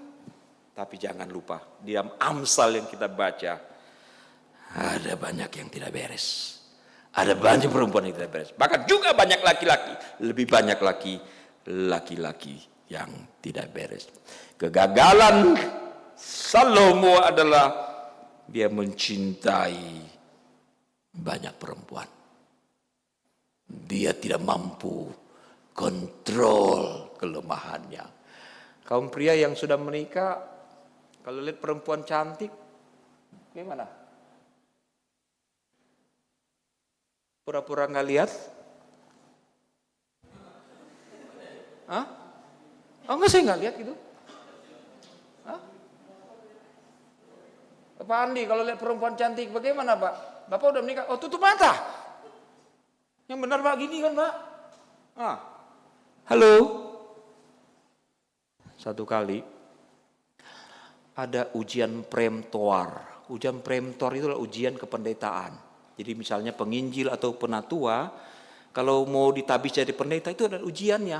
Tapi jangan lupa, di dalam Amsal yang kita baca, ada banyak yang tidak beres. Ada banyak perempuan yang tidak beres. Bahkan juga banyak laki-laki. Lebih banyak laki-laki yang tidak beres. Kegagalan Salomo adalah dia mencintai banyak perempuan. Dia tidak mampu kontrol kelemahannya. Kaum pria yang sudah menikah, kalau lihat perempuan cantik, gimana? Pura-pura nggak lihat? Hah? Oh enggak, saya nggak lihat gitu. Hah? Pak Andi, kalau lihat perempuan cantik bagaimana Pak? Bapak udah menikah? Oh tutup mata. Yang benar Pak gini kan Pak? Halo. Satu kali ada ujian premtoar. Ujian premtoar itu adalah ujian kependetaan. Jadi misalnya penginjil atau penatua, kalau mau ditabis jadi pendeta itu ada ujiannya.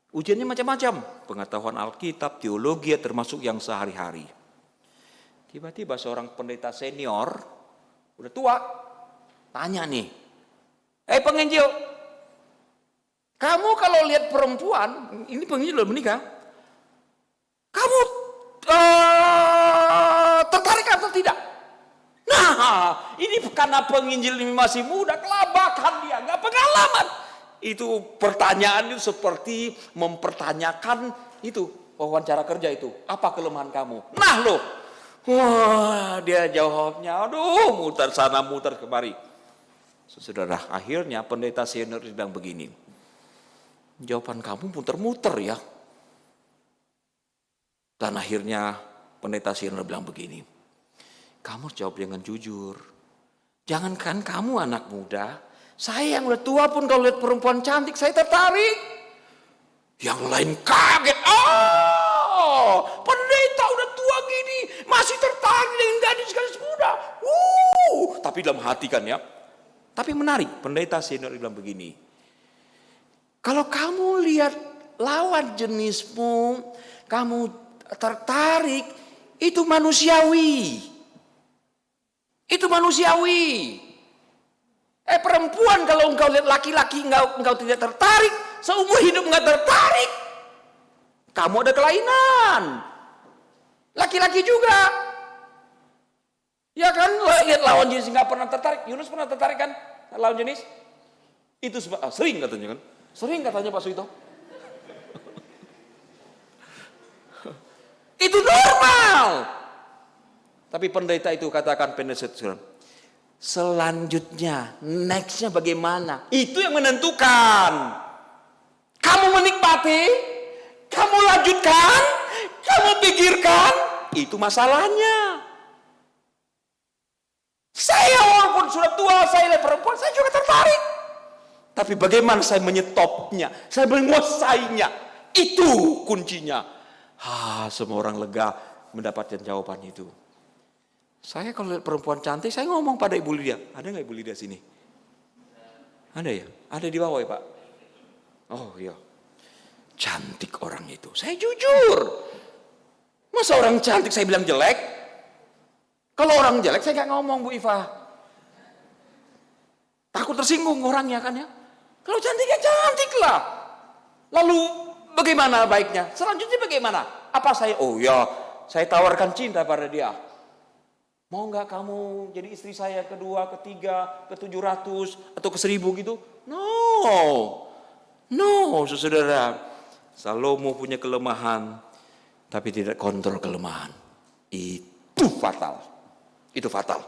Ujiannya macam-macam. Pengetahuan Alkitab, teologi, termasuk yang sehari-hari. Tiba-tiba seorang pendeta senior, udah tua, tanya nih, penginjil, kamu kalau lihat perempuan, ini penginjil udah menikah, kamu tertarik atau tidak? Nah, ini karena penginjil ini masih muda, kelabakan dia, nggak pengalaman. Itu pertanyaan itu seperti mempertanyakan itu wawancara kerja itu, apa kelemahan kamu? Nah loh, wah dia jawabnya, aduh muter sana muter kemari. Saudara, akhirnya pendeta senior bilang begini, jawaban kamu muter-muter ya. Dan akhirnya pendeta senior bilang begini, kamu jawab dengan jujur. Jangankan kamu anak muda, saya yang udah tua pun kalau lihat perempuan cantik saya tertarik. Yang lain kaget. Tapi dalam hati kan ya. Tapi menarik, pendeta senior bilang begini. Kalau kamu lihat lawan jenismu, kamu tertarik, itu manusiawi. Itu manusiawi. Perempuan kalau engkau lihat laki-laki engkau tidak tertarik, seumur hidup enggak tertarik, kamu ada kelainan. Laki-laki juga. Ya kan, lihat lawan jenis enggak pernah tertarik. Yunus pernah tertarik kan lawan jenis? Itu sering katanya kan. Sering katanya Pak Suito. Itu normal. Tapi pendeta itu katakan selanjutnya, nextnya bagaimana? Itu yang menentukan. Kamu menikmati, kamu lanjutkan, kamu pikirkan, itu masalahnya. Saya walaupun sudah tua, saya lihat perempuan, saya juga tertarik. Tapi bagaimana saya menyetopnya, saya menguasainya, itu kuncinya. Semua orang lega mendapatkan jawaban itu. Saya kalau lihat perempuan cantik, saya ngomong pada Ibu Lydia. Ada nggak Ibu Lydia sini? Ada ya? Ada di bawah ya Pak? Oh iya. Cantik orang itu. Saya jujur. Masa orang cantik saya bilang jelek? Kalau orang jelek saya nggak ngomong Bu Iva. Takut tersinggung orangnya kan ya. Kalau cantik ya cantik lah. Lalu bagaimana baiknya? Selanjutnya bagaimana? Apa saya? Oh ya, saya tawarkan cinta pada dia. Mau nggak kamu jadi istri saya kedua, ketiga, ke-700 atau ke 1000 gitu? No, saudara. Salomo punya kelemahan, tapi tidak kontrol kelemahan. Itu fatal. Itu fatal.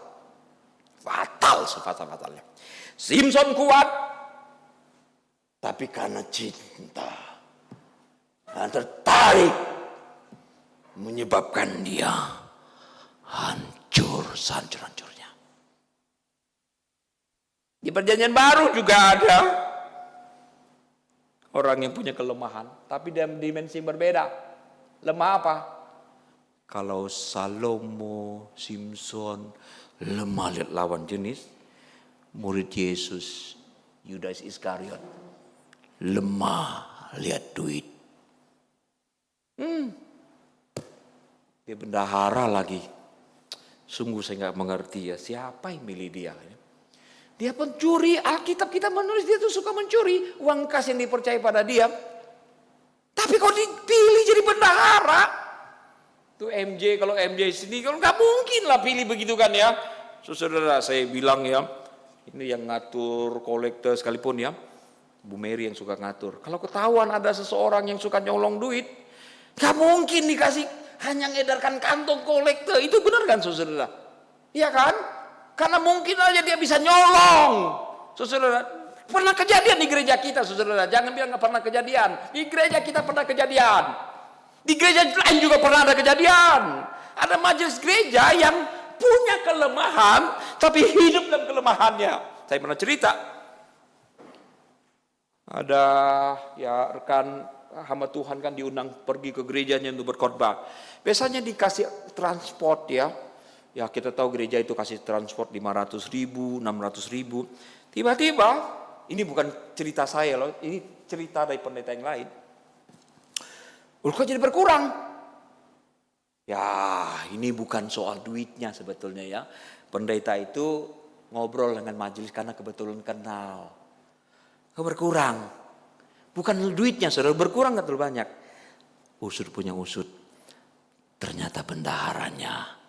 Fatal sefatal-fatalnya. Simpson kuat, tapi karena cinta dan tertarik menyebabkan dia hancur sehancur-hancurnya. Di Perjanjian Baru juga ada orang yang punya kelemahan, tapi dalam dimensi berbeda. Lemah apa? Kalau Salomo, Simpson lemah lihat lawan jenis, murid Yesus Yudas Iskariot lemah lihat duit. Dia bendahara lagi. Sungguh saya nggak mengerti ya, siapa yang milih dia? Dia pencuri. Alkitab kita menulis dia tuh suka mencuri uang kas yang dipercaya pada dia. Tapi kalau dipilih jadi bendahara, tuh MJ, kalau MJ sini kalau nggak mungkin lah pilih begitu kan ya. Saudara, saya bilang ya, ini yang ngatur kolektor sekalipun ya, Bu Mary yang suka ngatur. Kalau ketahuan ada seseorang yang suka nyolong duit, nggak mungkin dikasih hanya ngedarkan kantong kolektor. Itu benar kan saudara? Iya kan? Karena mungkin aja dia bisa nyolong. Saudara, pernah kejadian di gereja kita saudara. Jangan bilang nggak pernah kejadian. Di gereja kita pernah kejadian. Di gereja lain juga pernah ada kejadian. Ada majelis gereja yang punya kelemahan, tapi hidup dalam kelemahannya. Saya pernah cerita. Ada ya rekan hamba Tuhan kan diundang pergi ke gerejanya untuk berkhotbah. Biasanya dikasih transport ya. Ya kita tahu gereja itu kasih transport 500.000, 600.000. Tiba-tiba, ini bukan cerita saya loh, ini cerita dari pendeta yang lain. Kok jadi berkurang? Ya ini bukan soal duitnya sebetulnya ya. Pendeta itu ngobrol dengan majelis karena kebetulan kenal. Kok berkurang? Bukan duitnya saudara, berkurang gak terlalu banyak. Usut punya usut. Ternyata bendaharanya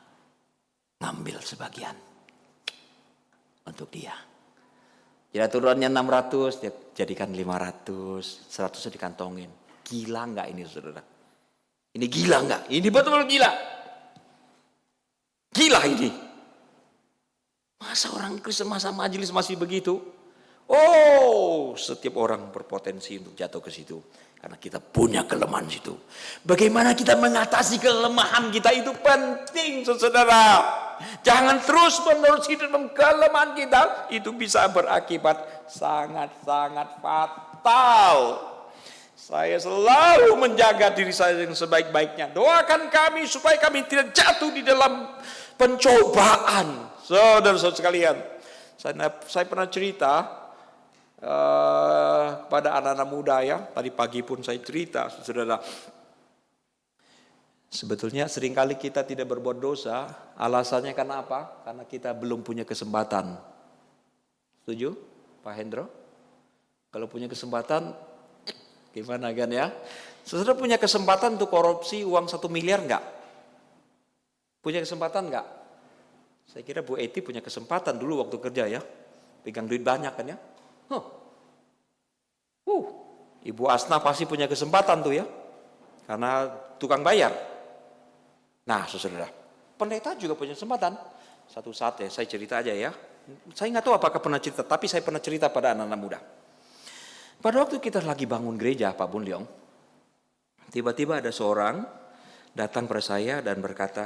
ngambil sebagian untuk dia. Jadi aturannya 600, dia jadikan 500, 100 dikantongin. Gila nggak ini saudara? Ini gila nggak? Ini betul-betul gila. Gila ini. Masa orang Kristen, masa majelis masih begitu? Oh, setiap orang berpotensi untuk jatuh ke situ. Karena kita punya kelemahan situ. Bagaimana kita mengatasi kelemahan kita itu penting saudara. Jangan terus menerus hidup dalam kelemahan kita. Itu bisa berakibat sangat-sangat fatal. Saya selalu menjaga diri saya dengan sebaik-baiknya. Doakan kami supaya kami tidak jatuh di dalam pencobaan. Saudara-saudara sekalian. Saya pernah cerita kepada anak-anak muda ya. Tadi pagi pun saya cerita, saudara. Sebetulnya seringkali kita tidak berbuat dosa. Alasannya karena apa? Karena kita belum punya kesempatan. Setuju Pak Hendro? Kalau punya kesempatan, gimana kan ya? Saudara punya kesempatan untuk korupsi uang 1 miliar enggak? Punya kesempatan enggak? Saya kira Bu Eti punya kesempatan dulu waktu kerja ya. Pegang duit banyak kan ya. Ibu Asna pasti punya kesempatan tuh ya. Karena tukang bayar. Nah saudara, pendeta juga punya kesempatan. Satu saat ya, saya cerita aja ya. Saya nggak tahu apakah pernah cerita, tapi saya pernah cerita pada anak-anak muda. Pada waktu kita lagi bangun gereja Pak Bun Leong, tiba-tiba ada seorang datang pada saya dan berkata,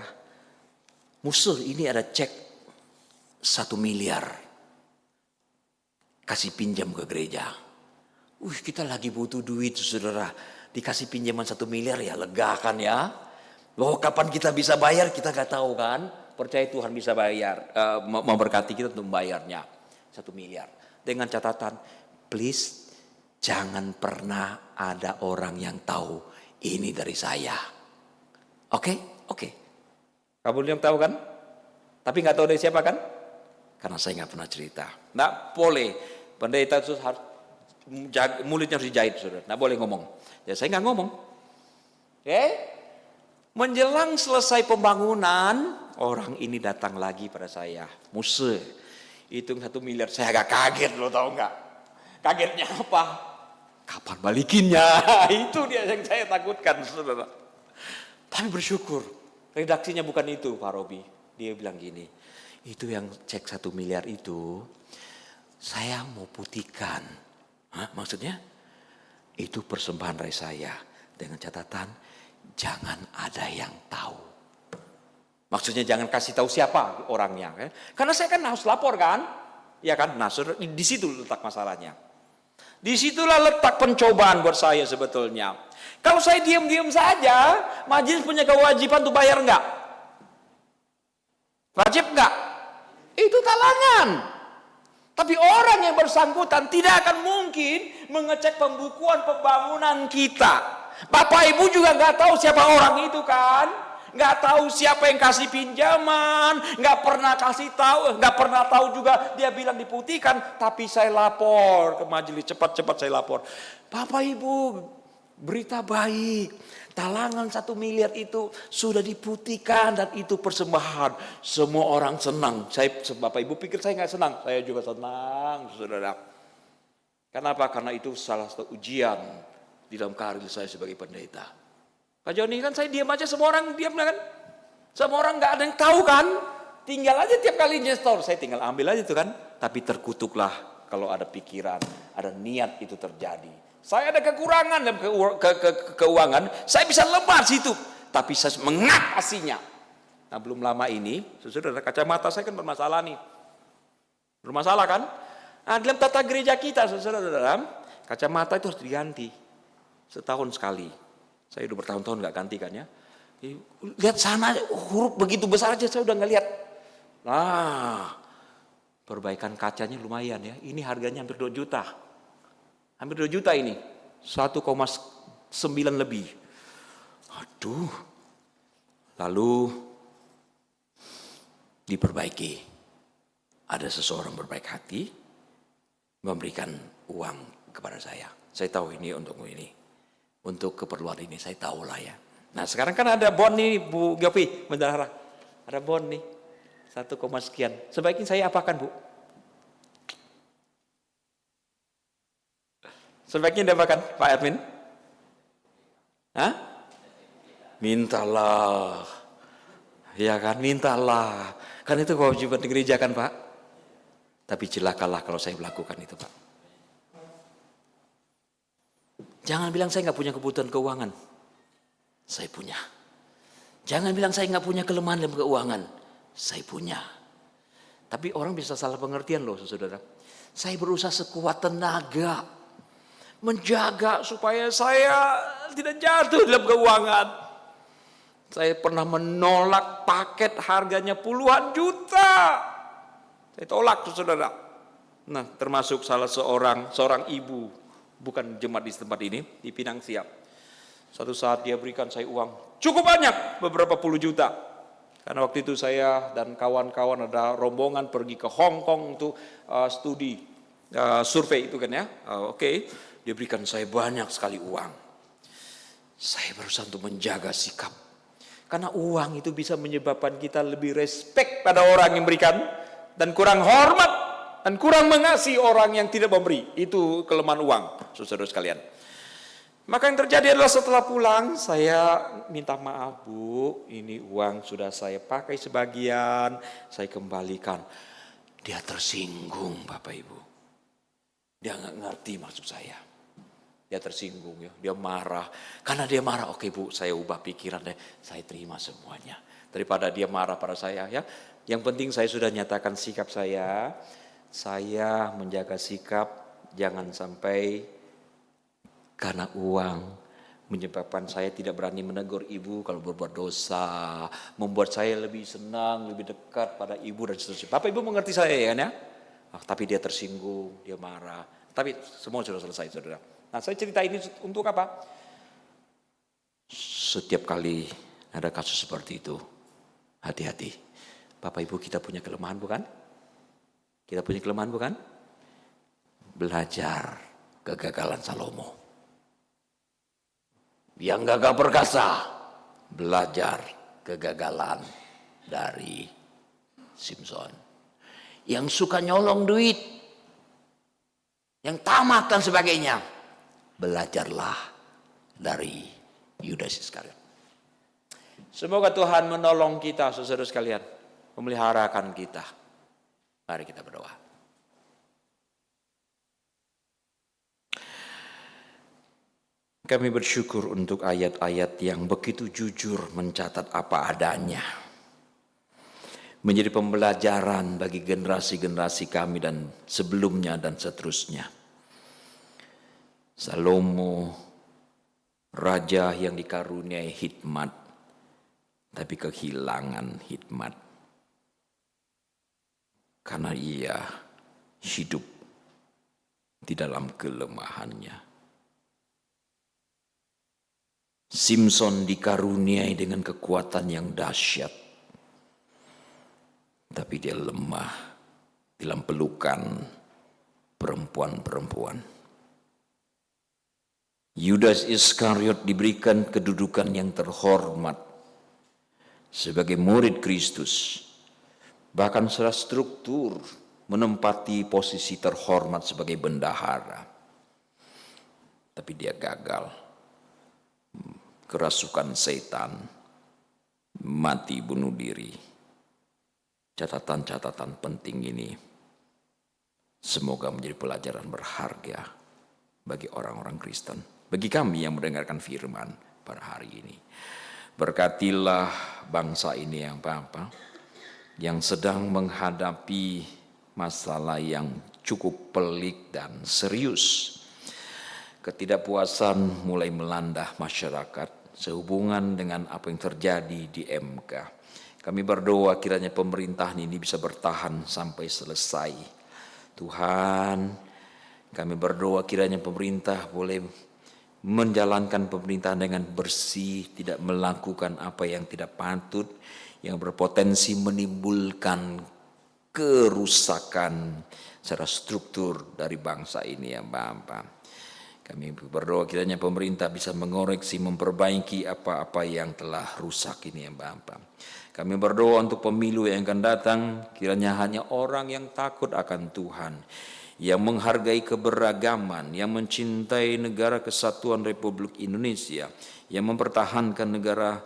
Musul, ini ada cek 1 miliar. Kasih pinjam ke gereja. Kita lagi butuh duit saudara. Dikasih pinjaman 1 miliar ya lega kan ya. Bahwa kapan kita bisa bayar kita gak tahu kan. Percaya Tuhan bisa bayar. Memberkati kita untuk membayarnya 1 miliar. Dengan catatan, please jangan pernah ada orang yang tahu ini dari saya. Oke. Kamu yang tahu kan? Tapi gak tahu dari siapa kan? Karena saya gak pernah cerita. Nggak boleh. Pendeta itu harus mulutnya harus dijahit, saudara. Nggak boleh ngomong. Ya saya nggak ngomong. Oke? Menjelang selesai pembangunan, orang ini datang lagi pada saya. Musa, hitung 1 miliar. Saya agak kaget loh, tahu nggak? Kagetnya apa? Kapan balikinnya? Itu dia yang saya takutkan, saudara. Tapi bersyukur, redaksinya bukan itu, Pak Robi. Dia bilang gini, itu yang cek 1 miliar itu, saya mau putihkan. Maksudnya? Itu persembahan dari saya. Dengan catatan, jangan ada yang tahu. Maksudnya jangan kasih tahu siapa orangnya. Kan? Karena saya kan harus lapor kan. Ya kan, nah di situ letak masalahnya. Disitulah letak pencobaan buat saya sebetulnya. Kalau saya diam-diam saja, majelis punya kewajiban untuk bayar enggak? Wajib enggak? Itu talangan. Tapi orang yang bersangkutan tidak akan mungkin mengecek pembukuan pembangunan kita. Bapak Ibu juga nggak tahu siapa orang itu kan, nggak tahu siapa yang kasih pinjaman, nggak pernah kasih tahu, nggak pernah tahu juga dia bilang diputihkan. Tapi saya lapor ke majelis, cepat-cepat saya lapor. Bapak Ibu, berita baik. Talangan 1 miliar itu sudah diputihkan dan itu persembahan. Semua orang senang. Bapak Ibu pikir saya nggak senang? Saya juga senang, saudara. Kenapa? Karena itu salah satu ujian di dalam karir saya sebagai pendeta. Pak Joni kan saya diam aja, semua orang diam kan? Semua orang nggak ada yang tahu kan? Tinggal aja tiap kali gestor, saya tinggal ambil aja itu kan. Tapi terkutuklah kalau ada pikiran, ada niat itu terjadi. Saya ada kekurangan dalam keuangan, saya bisa lepas situ, tapi saya mengatasinya. Nah belum lama ini, saudara, kacamata saya kan bermasalah nih. Bermasalah kan? Nah dalam tata gereja kita, saudara, kacamata itu harus diganti. Setahun sekali. Saya udah bertahun-tahun gak ganti kan ya. Lihat sana, huruf begitu besar aja saya udah gak lihat. Nah, perbaikan kacanya lumayan ya. Ini harganya hampir 2 juta. Hampir 2 juta ini, 1,9 lebih. Aduh. Lalu diperbaiki. Ada seseorang berbaik hati memberikan uang kepada saya. Saya tahu ini untuk ini. Untuk keperluan ini saya tahu lah ya. Nah sekarang kan ada bon nih Bu Gopi, bendahara. Ada bon nih, 1, sekian. Sebaiknya saya apakan Bu? Sebaiknya diapakan Pak Edwin? Hah? Mintalah. Ya kan, mintalah. Kan itu kewajiban di gereja kan Pak? Tapi celakalah kalau saya melakukan itu Pak. Jangan bilang saya nggak punya kebutuhan keuangan. Saya punya. Jangan bilang saya nggak punya kelemahan dalam keuangan. Saya punya. Tapi orang bisa salah pengertian loh saudara. Saya berusaha sekuat tenaga menjaga supaya saya tidak jatuh dalam keuangan. Saya pernah menolak paket harganya puluhan juta. Saya tolak saudara. Nah, termasuk seorang ibu, bukan jemaat di tempat ini, di Pinang Siap. Suatu saat dia berikan saya uang cukup banyak, beberapa puluh juta. Karena waktu itu saya dan kawan-kawan ada rombongan pergi ke Hong Kong untuk studi survei itu kan ya. Oke. Dia berikan saya banyak sekali uang. Saya berusaha untuk menjaga sikap. Karena uang itu bisa menyebabkan kita lebih respect pada orang yang berikan dan kurang hormat dan kurang mengasihi orang yang tidak memberi. Itu kelemahan uang, saudara sekalian. Maka yang terjadi adalah setelah pulang saya minta maaf, Bu, ini uang sudah saya pakai sebagian, saya kembalikan. Dia tersinggung, Bapak Ibu. Dia nggak ngerti maksud saya. Dia tersinggung ya, dia marah. Karena dia marah, oke Bu, saya ubah pikiran deh, saya terima semuanya. Daripada dia marah pada saya ya. Yang penting saya sudah nyatakan sikap saya menjaga sikap, jangan sampai karena uang menyebabkan saya tidak berani menegur ibu kalau berbuat dosa, membuat saya lebih senang, lebih dekat pada ibu dan seterusnya. Bapak Ibu mengerti saya ya kan ya? Tapi dia tersinggung, dia marah. Tapi semua sudah selesai, saudara. Nah, saya cerita ini untuk apa? Setiap kali ada kasus seperti itu, hati-hati. Bapak Ibu, kita punya kelemahan bukan? Kita punya kelemahan bukan? Belajar kegagalan Salomo. Yang gagal perkasa, belajar kegagalan dari Simpson. Yang suka nyolong duit, yang tamat dan sebagainya, belajarlah dari Yudas Iskariot. Semoga Tuhan menolong kita, saudara sekalian, memeliharakan kita. Mari kita berdoa. Kami bersyukur untuk ayat-ayat yang begitu jujur mencatat apa adanya. Menjadi pembelajaran bagi generasi-generasi kami dan sebelumnya dan seterusnya. Salomo, raja yang dikaruniai hikmat, tapi kehilangan hikmat. Karena ia hidup di dalam kelemahannya. Simpson dikaruniai dengan kekuatan yang dahsyat. Tapi dia lemah dalam pelukan perempuan-perempuan. Yudas Iskariot diberikan kedudukan yang terhormat sebagai murid Kristus. Bahkan secara struktur menempati posisi terhormat sebagai bendahara. Tapi dia gagal. Kerasukan setan, mati bunuh diri. Catatan-catatan penting ini semoga menjadi pelajaran berharga bagi orang-orang Kristen, bagi kami yang mendengarkan firman pada hari ini. Berkatilah bangsa ini yang Bapa, yang sedang menghadapi masalah yang cukup pelik dan serius. Ketidakpuasan mulai melanda masyarakat sehubungan dengan apa yang terjadi di MK. Kami berdoa kiranya pemerintahan ini bisa bertahan sampai selesai. Tuhan, kami berdoa kiranya pemerintah boleh menjalankan pemerintahan dengan bersih, tidak melakukan apa yang tidak patut, yang berpotensi menimbulkan kerusakan secara struktur dari bangsa ini ya Bapa. Kami berdoa kiranya pemerintah bisa mengoreksi, memperbaiki apa-apa yang telah rusak ini ya Bapa. Kami berdoa untuk pemilu yang akan datang, kiranya hanya orang yang takut akan Tuhan, yang menghargai keberagaman, yang mencintai negara kesatuan Republik Indonesia, yang mempertahankan negara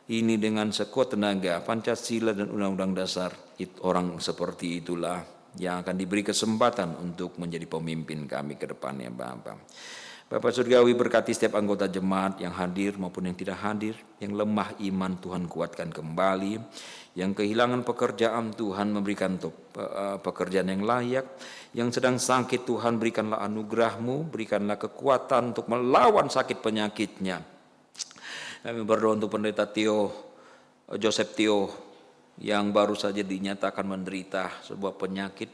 ini dengan sekuat tenaga, Pancasila dan Undang-Undang Dasar. Orang seperti itulah yang akan diberi kesempatan untuk menjadi pemimpin kami ke depannya Bapa. Bapak Surgawi, berkati setiap anggota jemaat yang hadir maupun yang tidak hadir, yang lemah iman Tuhan kuatkan kembali, yang kehilangan pekerjaan Tuhan memberikan pekerjaan yang layak, yang sedang sakit Tuhan berikanlah anugerah-Mu, berikanlah kekuatan untuk melawan sakit penyakitnya. Kami berdoa untuk pendeta Joseph Tio yang baru saja dinyatakan menderita sebuah penyakit.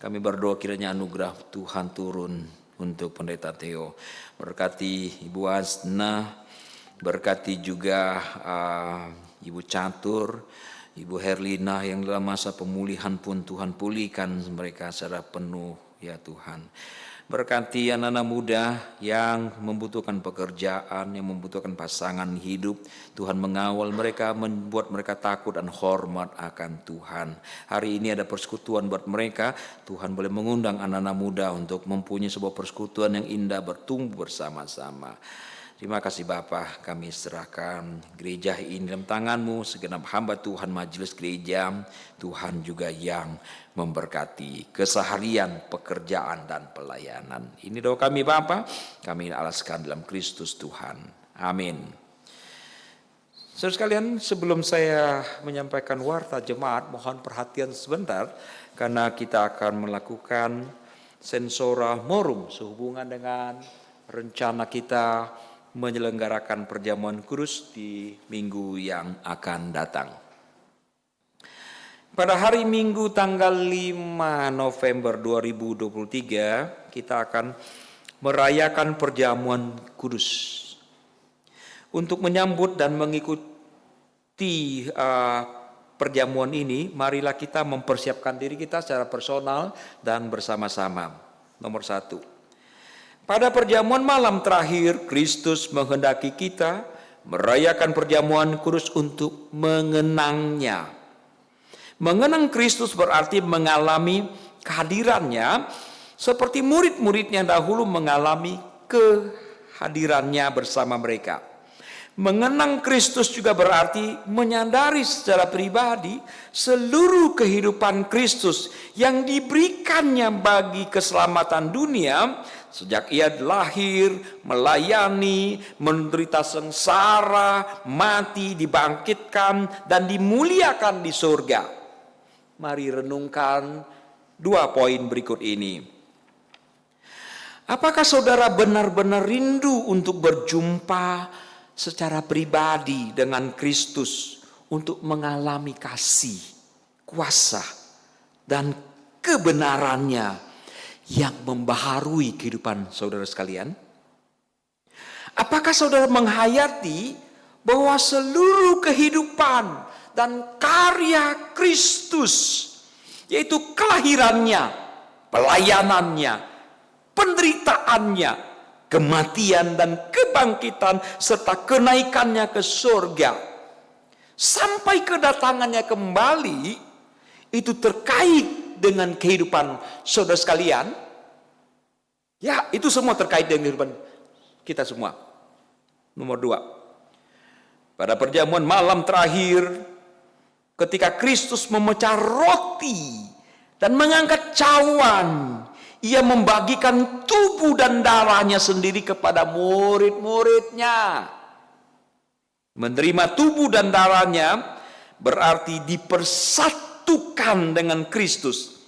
Kami berdoa kiranya anugerah Tuhan turun untuk Pendeta Theo. Berkati Ibu Asna, berkati juga Ibu Catur, Ibu Herlina yang dalam masa pemulihan pun Tuhan pulihkan mereka secara penuh ya Tuhan. Berkati anak-anak muda yang membutuhkan pekerjaan, yang membutuhkan pasangan hidup. Tuhan mengawal mereka, membuat mereka takut dan hormat akan Tuhan. Hari ini ada persekutuan buat mereka. Tuhan boleh mengundang anak-anak muda untuk mempunyai sebuah persekutuan yang indah, bertumbuh bersama-sama. Terima kasih Bapa, kami serahkan gereja ini dalam tangan-Mu, segenap hamba Tuhan majelis gereja, Tuhan juga yang memberkati keseharian, pekerjaan dan pelayanan. Ini doa kami Bapa, kami alaskan dalam Kristus Tuhan. Amin. Saudara sekalian, sebelum saya menyampaikan warta jemaat, mohon perhatian sebentar karena kita akan melakukan sensora morum sehubungan dengan rencana kita menyelenggarakan perjamuan kudus di minggu yang akan datang. Pada hari Minggu tanggal 5 November 2023 kita akan merayakan perjamuan kudus. Untuk menyambut dan mengikuti perjamuan ini, marilah kita mempersiapkan diri kita secara personal dan bersama-sama. Nomor 1. Pada perjamuan malam terakhir, Kristus menghendaki kita merayakan perjamuan kudus untuk mengenangnya. Mengenang Kristus berarti mengalami kehadirannya seperti murid-muridnya dahulu mengalami kehadirannya bersama mereka. Mengenang Kristus juga berarti menyadari secara pribadi seluruh kehidupan Kristus yang diberikannya bagi keselamatan dunia. Sejak ia lahir, melayani, menderita sengsara, mati, dibangkitkan, dan dimuliakan di surga. Mari renungkan 2 poin berikut ini. Apakah saudara benar-benar rindu untuk berjumpa secara pribadi dengan Kristus untuk mengalami kasih, kuasa, dan kebenarannya yang membaharui kehidupan saudara sekalian? Apakah saudara menghayati bahwa seluruh kehidupan dan karya Kristus, yaitu kelahirannya, pelayanannya, penderitaannya, kematian dan kebangkitan, serta kenaikannya ke surga, sampai kedatangannya kembali, itu terkait dengan kehidupan saudara sekalian? Ya, itu semua terkait dengan kehidupan kita semua. Nomor 2. Pada perjamuan malam terakhir, ketika Kristus memecah roti dan mengangkat cawan, ia membagikan tubuh dan darahnya sendiri kepada murid-muridnya. Menerima tubuh dan darahnya berarti dipersatukan dengan Kristus,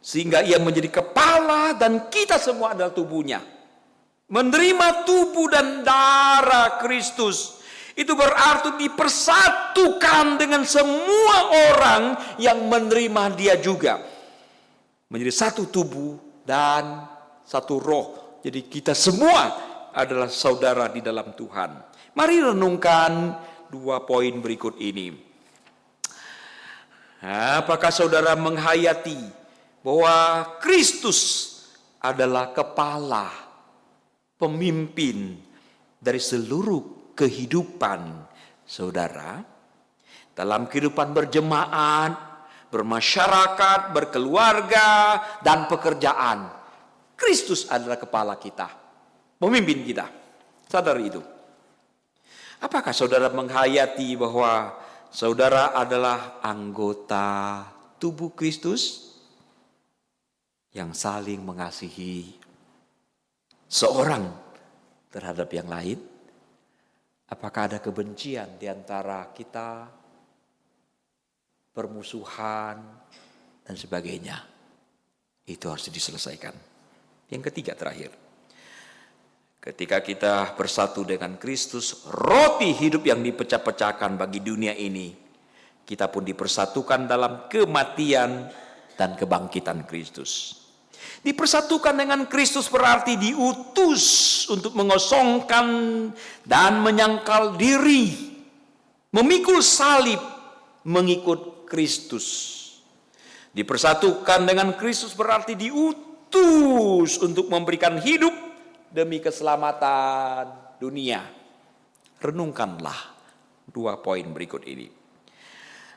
sehingga ia menjadi kepala dan kita semua adalah tubuhnya. Menerima tubuh dan darah Kristus itu berarti dipersatukan dengan semua orang yang menerima dia juga. Menjadi satu tubuh dan satu roh. Jadi kita semua adalah saudara di dalam Tuhan. Mari renungkan 2 poin berikut ini. Apakah saudara menghayati bahwa Kristus adalah kepala, pemimpin dari seluruh kehidupan saudara? Dalam kehidupan berjemaat, bermasyarakat, berkeluarga, dan pekerjaan, Kristus adalah kepala kita, pemimpin kita. Sadar itu. Apakah saudara menghayati bahwa saudara adalah anggota tubuh Kristus yang saling mengasihi seorang terhadap yang lain? Apakah ada kebencian di antara kita, permusuhan, dan sebagainya? Itu harus diselesaikan. Yang ketiga terakhir, ketika kita bersatu dengan Kristus, roti hidup yang dipecah-pecahkan bagi dunia ini kita pun dipersatukan dalam kematian dan kebangkitan Kristus. Dipersatukan dengan Kristus berarti diutus untuk mengosongkan dan menyangkal diri, memikul salib, mengikut Kristus. Dipersatukan dengan Kristus berarti diutus untuk memberikan hidup demi keselamatan dunia. Renungkanlah 2 poin berikut ini.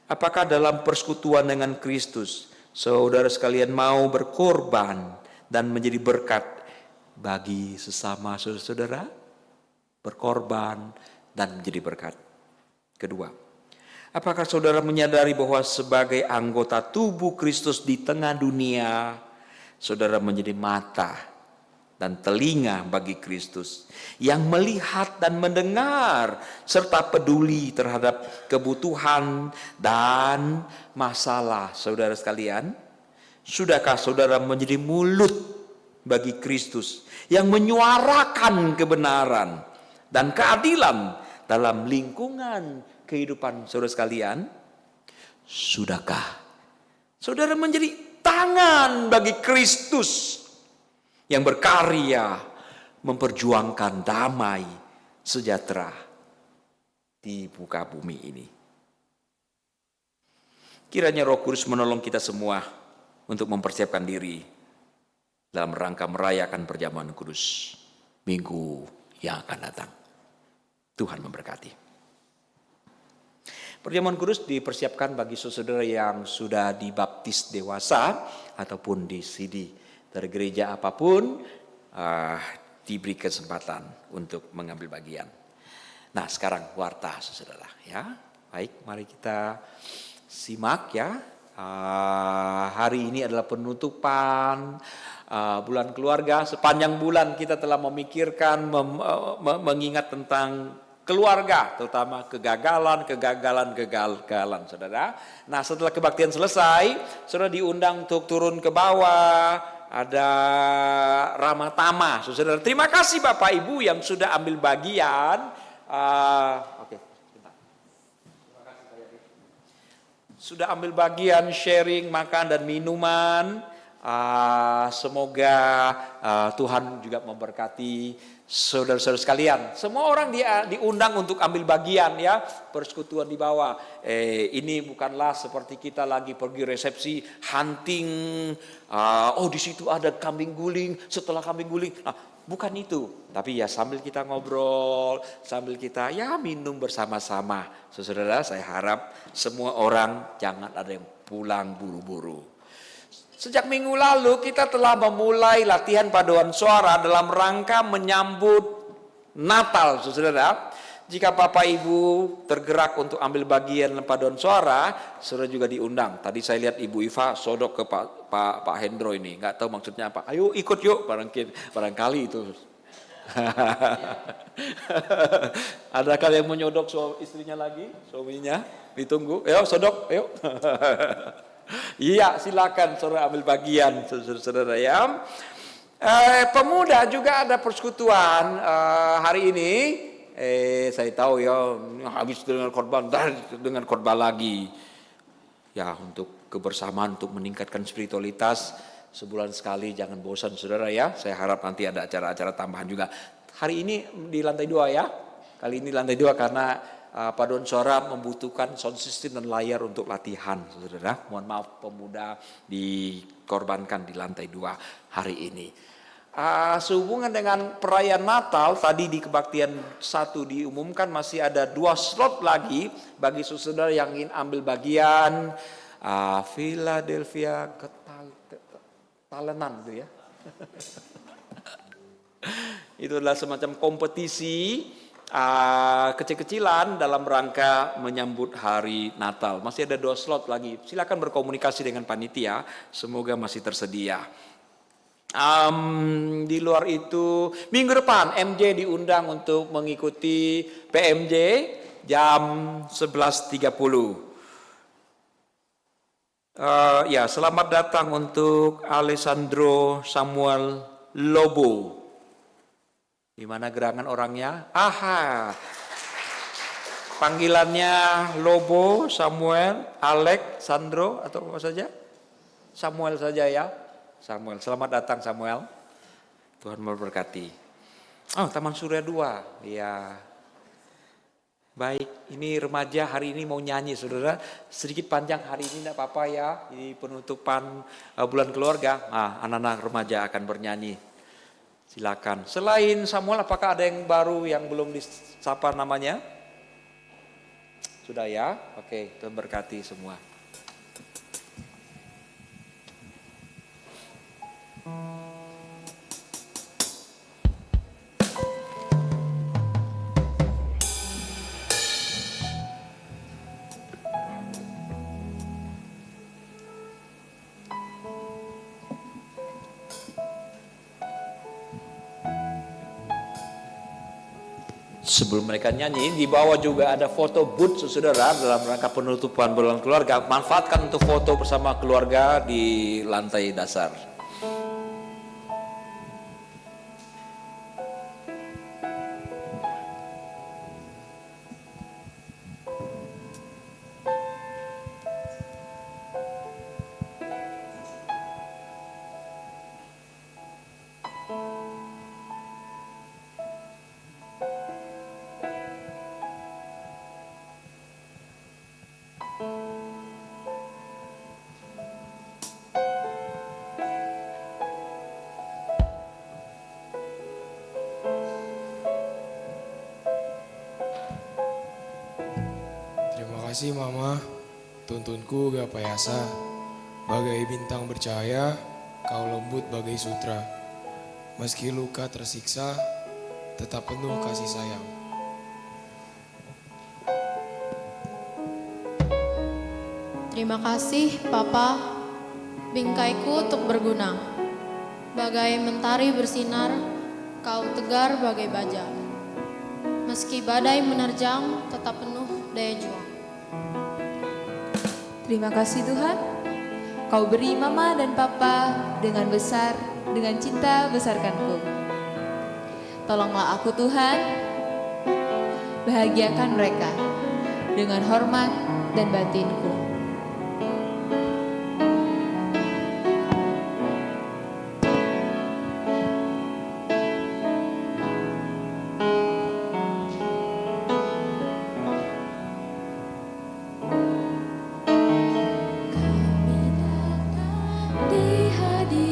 Apakah dalam persekutuan dengan Kristus saudara sekalian mau berkorban dan menjadi berkat bagi sesama saudara? Berkorban dan menjadi berkat. Kedua, apakah saudara menyadari bahwa sebagai anggota tubuh Kristus di tengah dunia, saudara menjadi mata dan telinga bagi Kristus yang melihat dan mendengar serta peduli terhadap kebutuhan dan masalah saudara sekalian? Sudahkah saudara menjadi mulut bagi Kristus yang menyuarakan kebenaran dan keadilan dalam lingkungan kehidupan saudara sekalian? Sudahkah saudara menjadi tangan bagi Kristus yang berkarya memperjuangkan damai sejahtera di muka bumi ini? Kiranya Roh Kudus menolong kita semua untuk mempersiapkan diri dalam rangka merayakan perjamuan kudus minggu yang akan datang. Tuhan memberkati. Perjamuan kudus dipersiapkan bagi saudara yang sudah dibaptis dewasa ataupun di CD dari gereja apapun, diberi kesempatan untuk mengambil bagian. Nah, sekarang warta saudara ya. Baik, mari kita simak ya. Hari ini adalah penutupan bulan keluarga. Sepanjang bulan kita telah memikirkan, mengingat tentang keluarga, terutama kegagalan, saudara. Nah, setelah kebaktian selesai, saudara diundang untuk turun ke bawah. Ada ramah tamah, saudara. Terima kasih Bapak Ibu yang sudah ambil bagian. Sudah ambil bagian sharing makan dan minuman. Semoga Tuhan juga memberkati saudara-saudara sekalian. Semua orang diundang untuk ambil bagian ya, persekutuan di bawah. Ini bukanlah seperti kita lagi pergi resepsi hunting. Di situ ada kambing guling. Setelah kambing guling, bukan itu. Tapi ya sambil kita ngobrol, sambil kita ya minum bersama-sama. Saudara, saya harap semua orang jangan ada yang pulang buru-buru. Sejak minggu lalu kita telah memulai latihan paduan suara dalam rangka menyambut Natal, saudara. Jika Bapak Ibu tergerak untuk ambil bagian paduan suara, saudara juga diundang. Tadi saya lihat Ibu Iva sodok ke Pak Hendro ini, nggak tahu maksudnya apa. Ayo ikut yuk, barangkali itu. Adakah yang menyodok istrinya lagi, suaminya? Ditunggu, ayo sodok, ayo. Iya, silakan saudara ambil bagian, saudara ya. Pemuda juga ada persekutuan hari ini. Saya tahu ya, habis dengan korban, dengan korban lagi. Ya, untuk kebersamaan, untuk meningkatkan spiritualitas. Sebulan sekali, jangan bosan saudara ya. Saya harap nanti ada acara-acara tambahan juga. Hari ini di lantai 2 ya. Kali ini lantai 2 karena paduan suara membutuhkan sound system dan layar untuk latihan, saudara. Mohon maaf pemuda dikorbankan di lantai 2 hari ini. Sehubungan dengan perayaan Natal, tadi di kebaktian 1 diumumkan masih ada 2 slot lagi bagi saudara yang ingin ambil bagian. Philadelphia Talenan itu ya. Itu adalah semacam kompetisi kecil-kecilan dalam rangka menyambut hari Natal. Masih ada 2 slot lagi. Silakan berkomunikasi dengan panitia. Semoga masih tersedia. Di luar itu minggu depan MJ diundang untuk mengikuti PMJ jam 11.30. Ya, selamat datang untuk Alessandro Samuel Lobo. Di mana gerangan orangnya? Aha. Panggilannya Lobo, Samuel, Alek, Sandro atau apa saja? Samuel saja ya. Samuel, selamat datang Samuel. Tuhan memberkati. Oh, Taman Surya 2. Ya. Baik, ini remaja hari ini mau nyanyi saudara. Sedikit panjang hari ini tidak apa-apa ya. Ini penutupan bulan keluarga. Anak-anak remaja akan bernyanyi. Silakan. Selain Samuel, apakah ada yang baru yang belum disapa namanya? Sudah ya? Oke, Tuhan berkati semua. Sebelum mereka nyanyi, di bawah juga ada foto booth saudara dalam rangka penutupan bulan keluarga. Manfaatkan untuk foto bersama keluarga di lantai dasar. Terima kasih Mama, tuntunku gak payasa, bagai bintang bercahaya, kau lembut bagai sutra. Meski luka tersiksa, tetap penuh kasih sayang. Terima kasih Papa, bingkaiku untuk berguna. Bagai mentari bersinar, kau tegar bagai baja. Meski badai menerjang, tetap penuh daya juang. Terima kasih Tuhan, Kau beri Mama dan Papa dengan besar, dengan cinta besarkanku. Tolonglah aku Tuhan, bahagiakan mereka dengan hormat dan batinku. Dengan sehati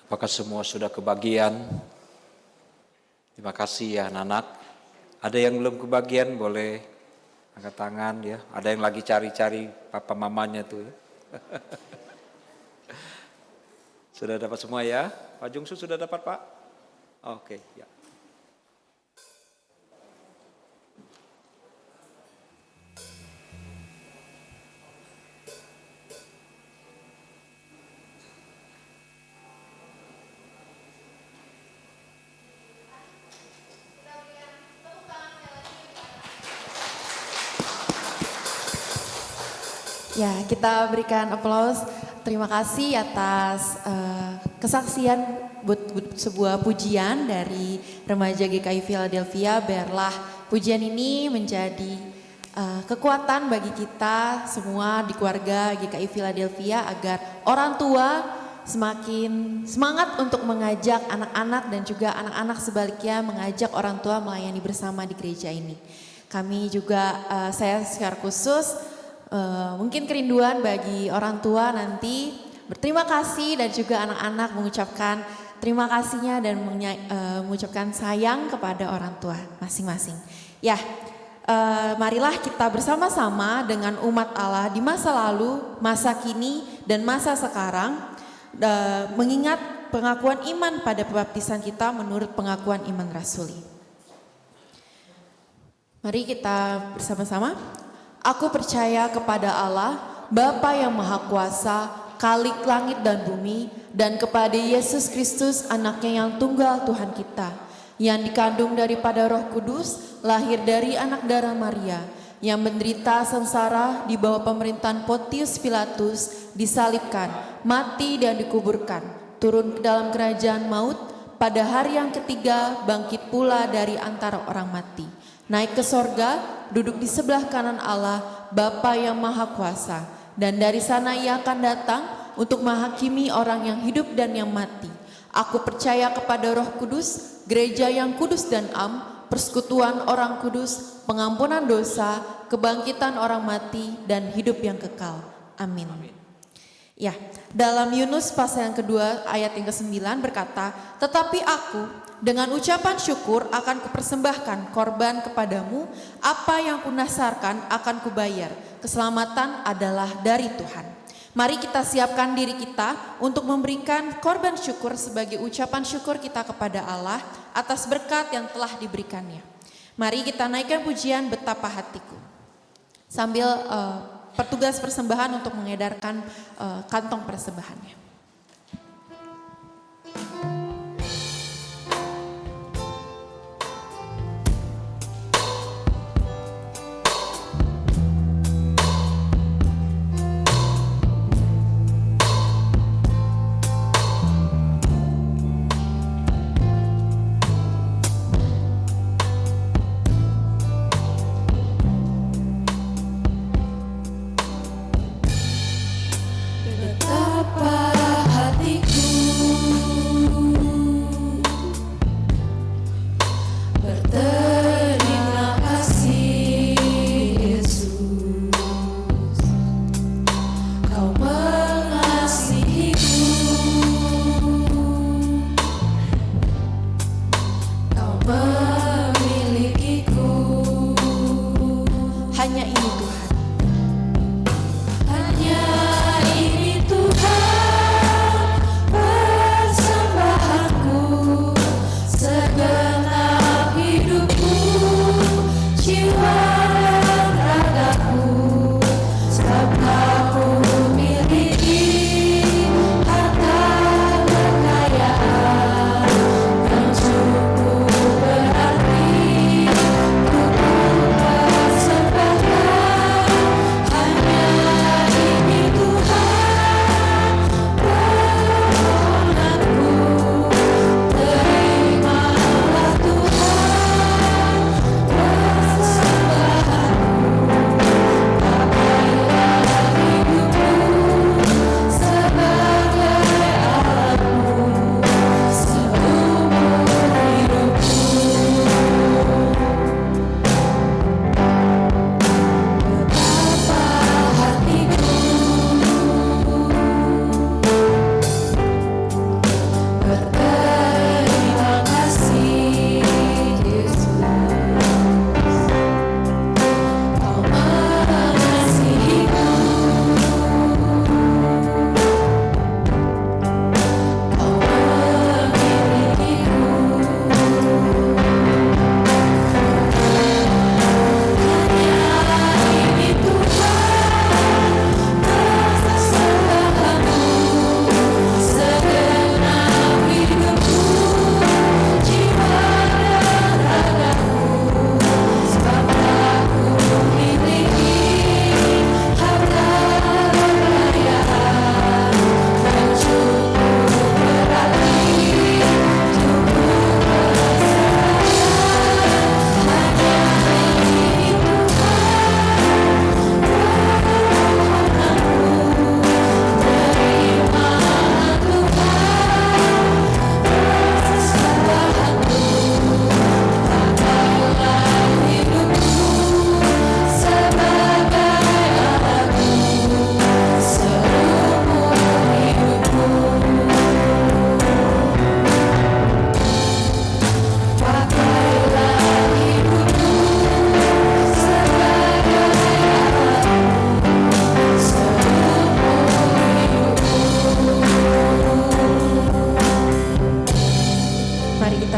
Apakah semua sudah kebagian? Terima kasih ya anak-anak. Ada yang belum kebagian boleh angkat tangan ya. Ada yang lagi cari-cari papa mamanya tuh ya. Sudah dapat semua ya? Pak Jungsu sudah dapat Pak? Oke ya. Ya, kita berikan aplaus. Terima kasih atas kesaksian sebuah pujian dari remaja GKI Philadelphia. Biarlah pujian ini menjadi kekuatan bagi kita semua di keluarga GKI Philadelphia agar orang tua semakin semangat untuk mengajak anak-anak dan juga anak-anak sebaliknya mengajak orang tua melayani bersama di gereja ini. Kami juga, saya secara khusus mungkin kerinduan bagi orang tua nanti berterima kasih dan juga anak-anak mengucapkan terima kasihnya dan mengucapkan sayang kepada orang tua masing-masing. Ya, marilah kita bersama-sama dengan umat Allah di masa lalu, masa kini, dan masa sekarang mengingat pengakuan iman pada pembaptisan kita menurut pengakuan iman rasuli. Mari kita bersama-sama. Aku percaya kepada Allah, Bapa yang Maha Kuasa, Khalik langit dan bumi, dan kepada Yesus Kristus, anaknya yang tunggal Tuhan kita, yang dikandung daripada Roh Kudus, lahir dari anak darah Maria, yang menderita sengsara di bawah pemerintahan Pontius Pilatus, disalibkan, mati dan dikuburkan, turun ke dalam kerajaan maut, pada hari yang ketiga bangkit pula dari antara orang mati, naik ke sorga, duduk di sebelah kanan Allah, Bapa yang Maha Kuasa, dan dari sana ia akan datang untuk menghakimi orang yang hidup dan yang mati. Aku percaya kepada Roh Kudus, gereja yang kudus dan am, persekutuan orang kudus, pengampunan dosa, kebangkitan orang mati, dan hidup yang kekal. Amin. Ya, dalam Yunus pasal yang kedua ayat yang ke-9 berkata, tetapi aku dengan ucapan syukur akan kupersembahkan korban kepadamu, apa yang kunasarkan akan kubayar, keselamatan adalah dari Tuhan. Mari kita siapkan diri kita untuk memberikan korban syukur sebagai ucapan syukur kita kepada Allah atas berkat yang telah diberikannya. Mari kita naikkan pujian betapa hatiku. Sambil petugas persembahan untuk mengedarkan kantong persembahannya. Betapa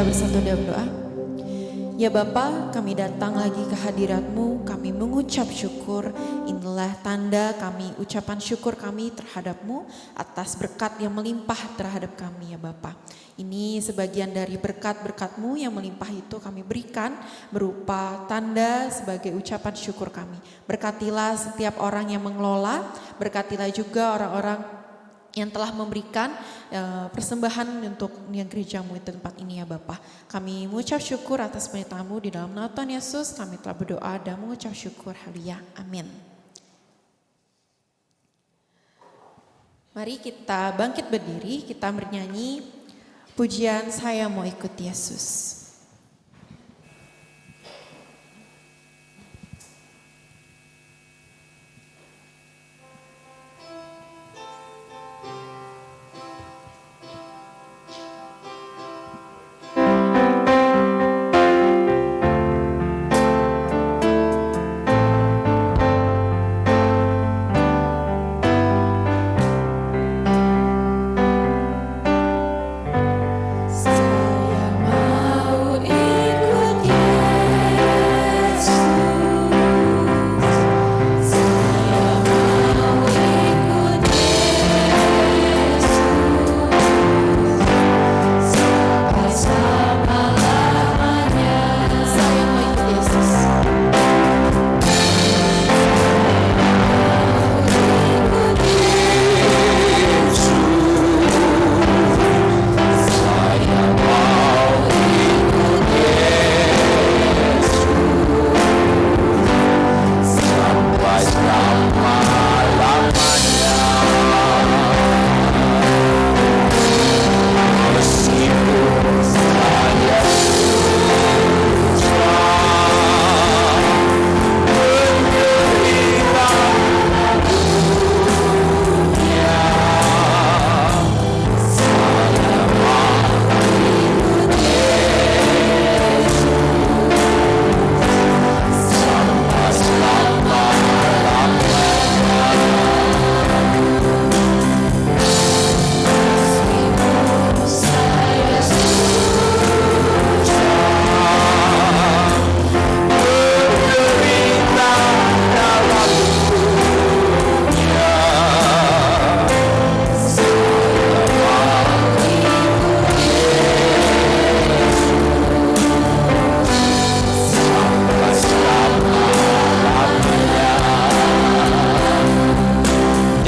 kita bersatu dalam doa. Ya Bapa, kami datang lagi ke hadirat-Mu, kami mengucap syukur. Inilah tanda kami, ucapan syukur kami terhadap-Mu atas berkat yang melimpah terhadap kami ya Bapa. Ini sebagian dari berkat-berkat-Mu yang melimpah itu kami berikan berupa tanda sebagai ucapan syukur kami. Berkatilah setiap orang yang mengelola, berkatilah juga orang-orang yang telah memberikan persembahan untuk yang gereja-Mu di tempat ini ya Bapa. Kami mengucap syukur atas penyertaan-Mu di dalam nama Tuhan Yesus. Kami telah berdoa dan mengucap syukur. Haleluya. Amin. Mari kita bangkit berdiri, kita bernyanyi pujian Saya Mau Ikut Yesus.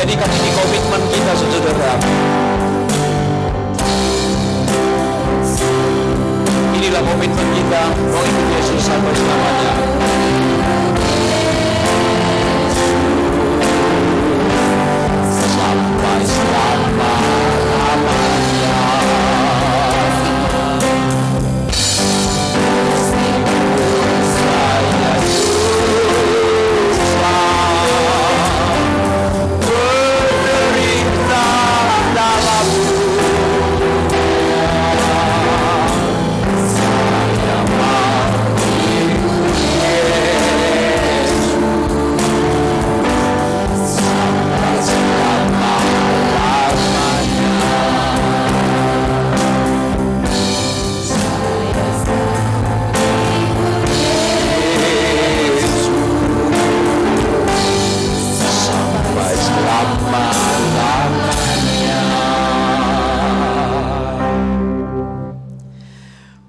Jadikan ini komitmen kita, saudara. Inilah komitmen kita mau ikut Yesus sampai selamanya. Sampai selama-lamanya.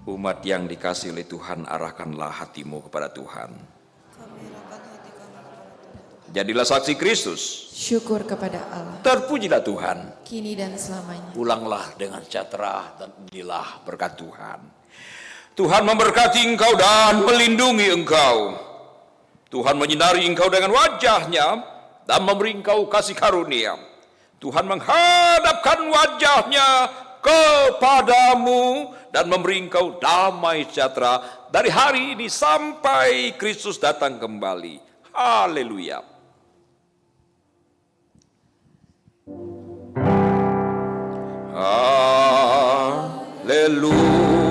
Umat yang dikasihi oleh Tuhan, arahkanlah hatimu kepada Tuhan. Jadilah saksi Kristus. Syukur kepada Allah. Terpujilah Tuhan. Kini dan selamanya. Pulanglah dengan sejahtera dan inilah berkat Tuhan. Tuhan memberkati engkau dan melindungi engkau. Tuhan menyinari engkau dengan wajahnya dan memberi engkau kasih karunia. Tuhan menghadapkan wajahnya kepadamu dan memberi engkau damai sejahtera dari hari ini sampai Kristus datang kembali. Haleluya. Haleluya.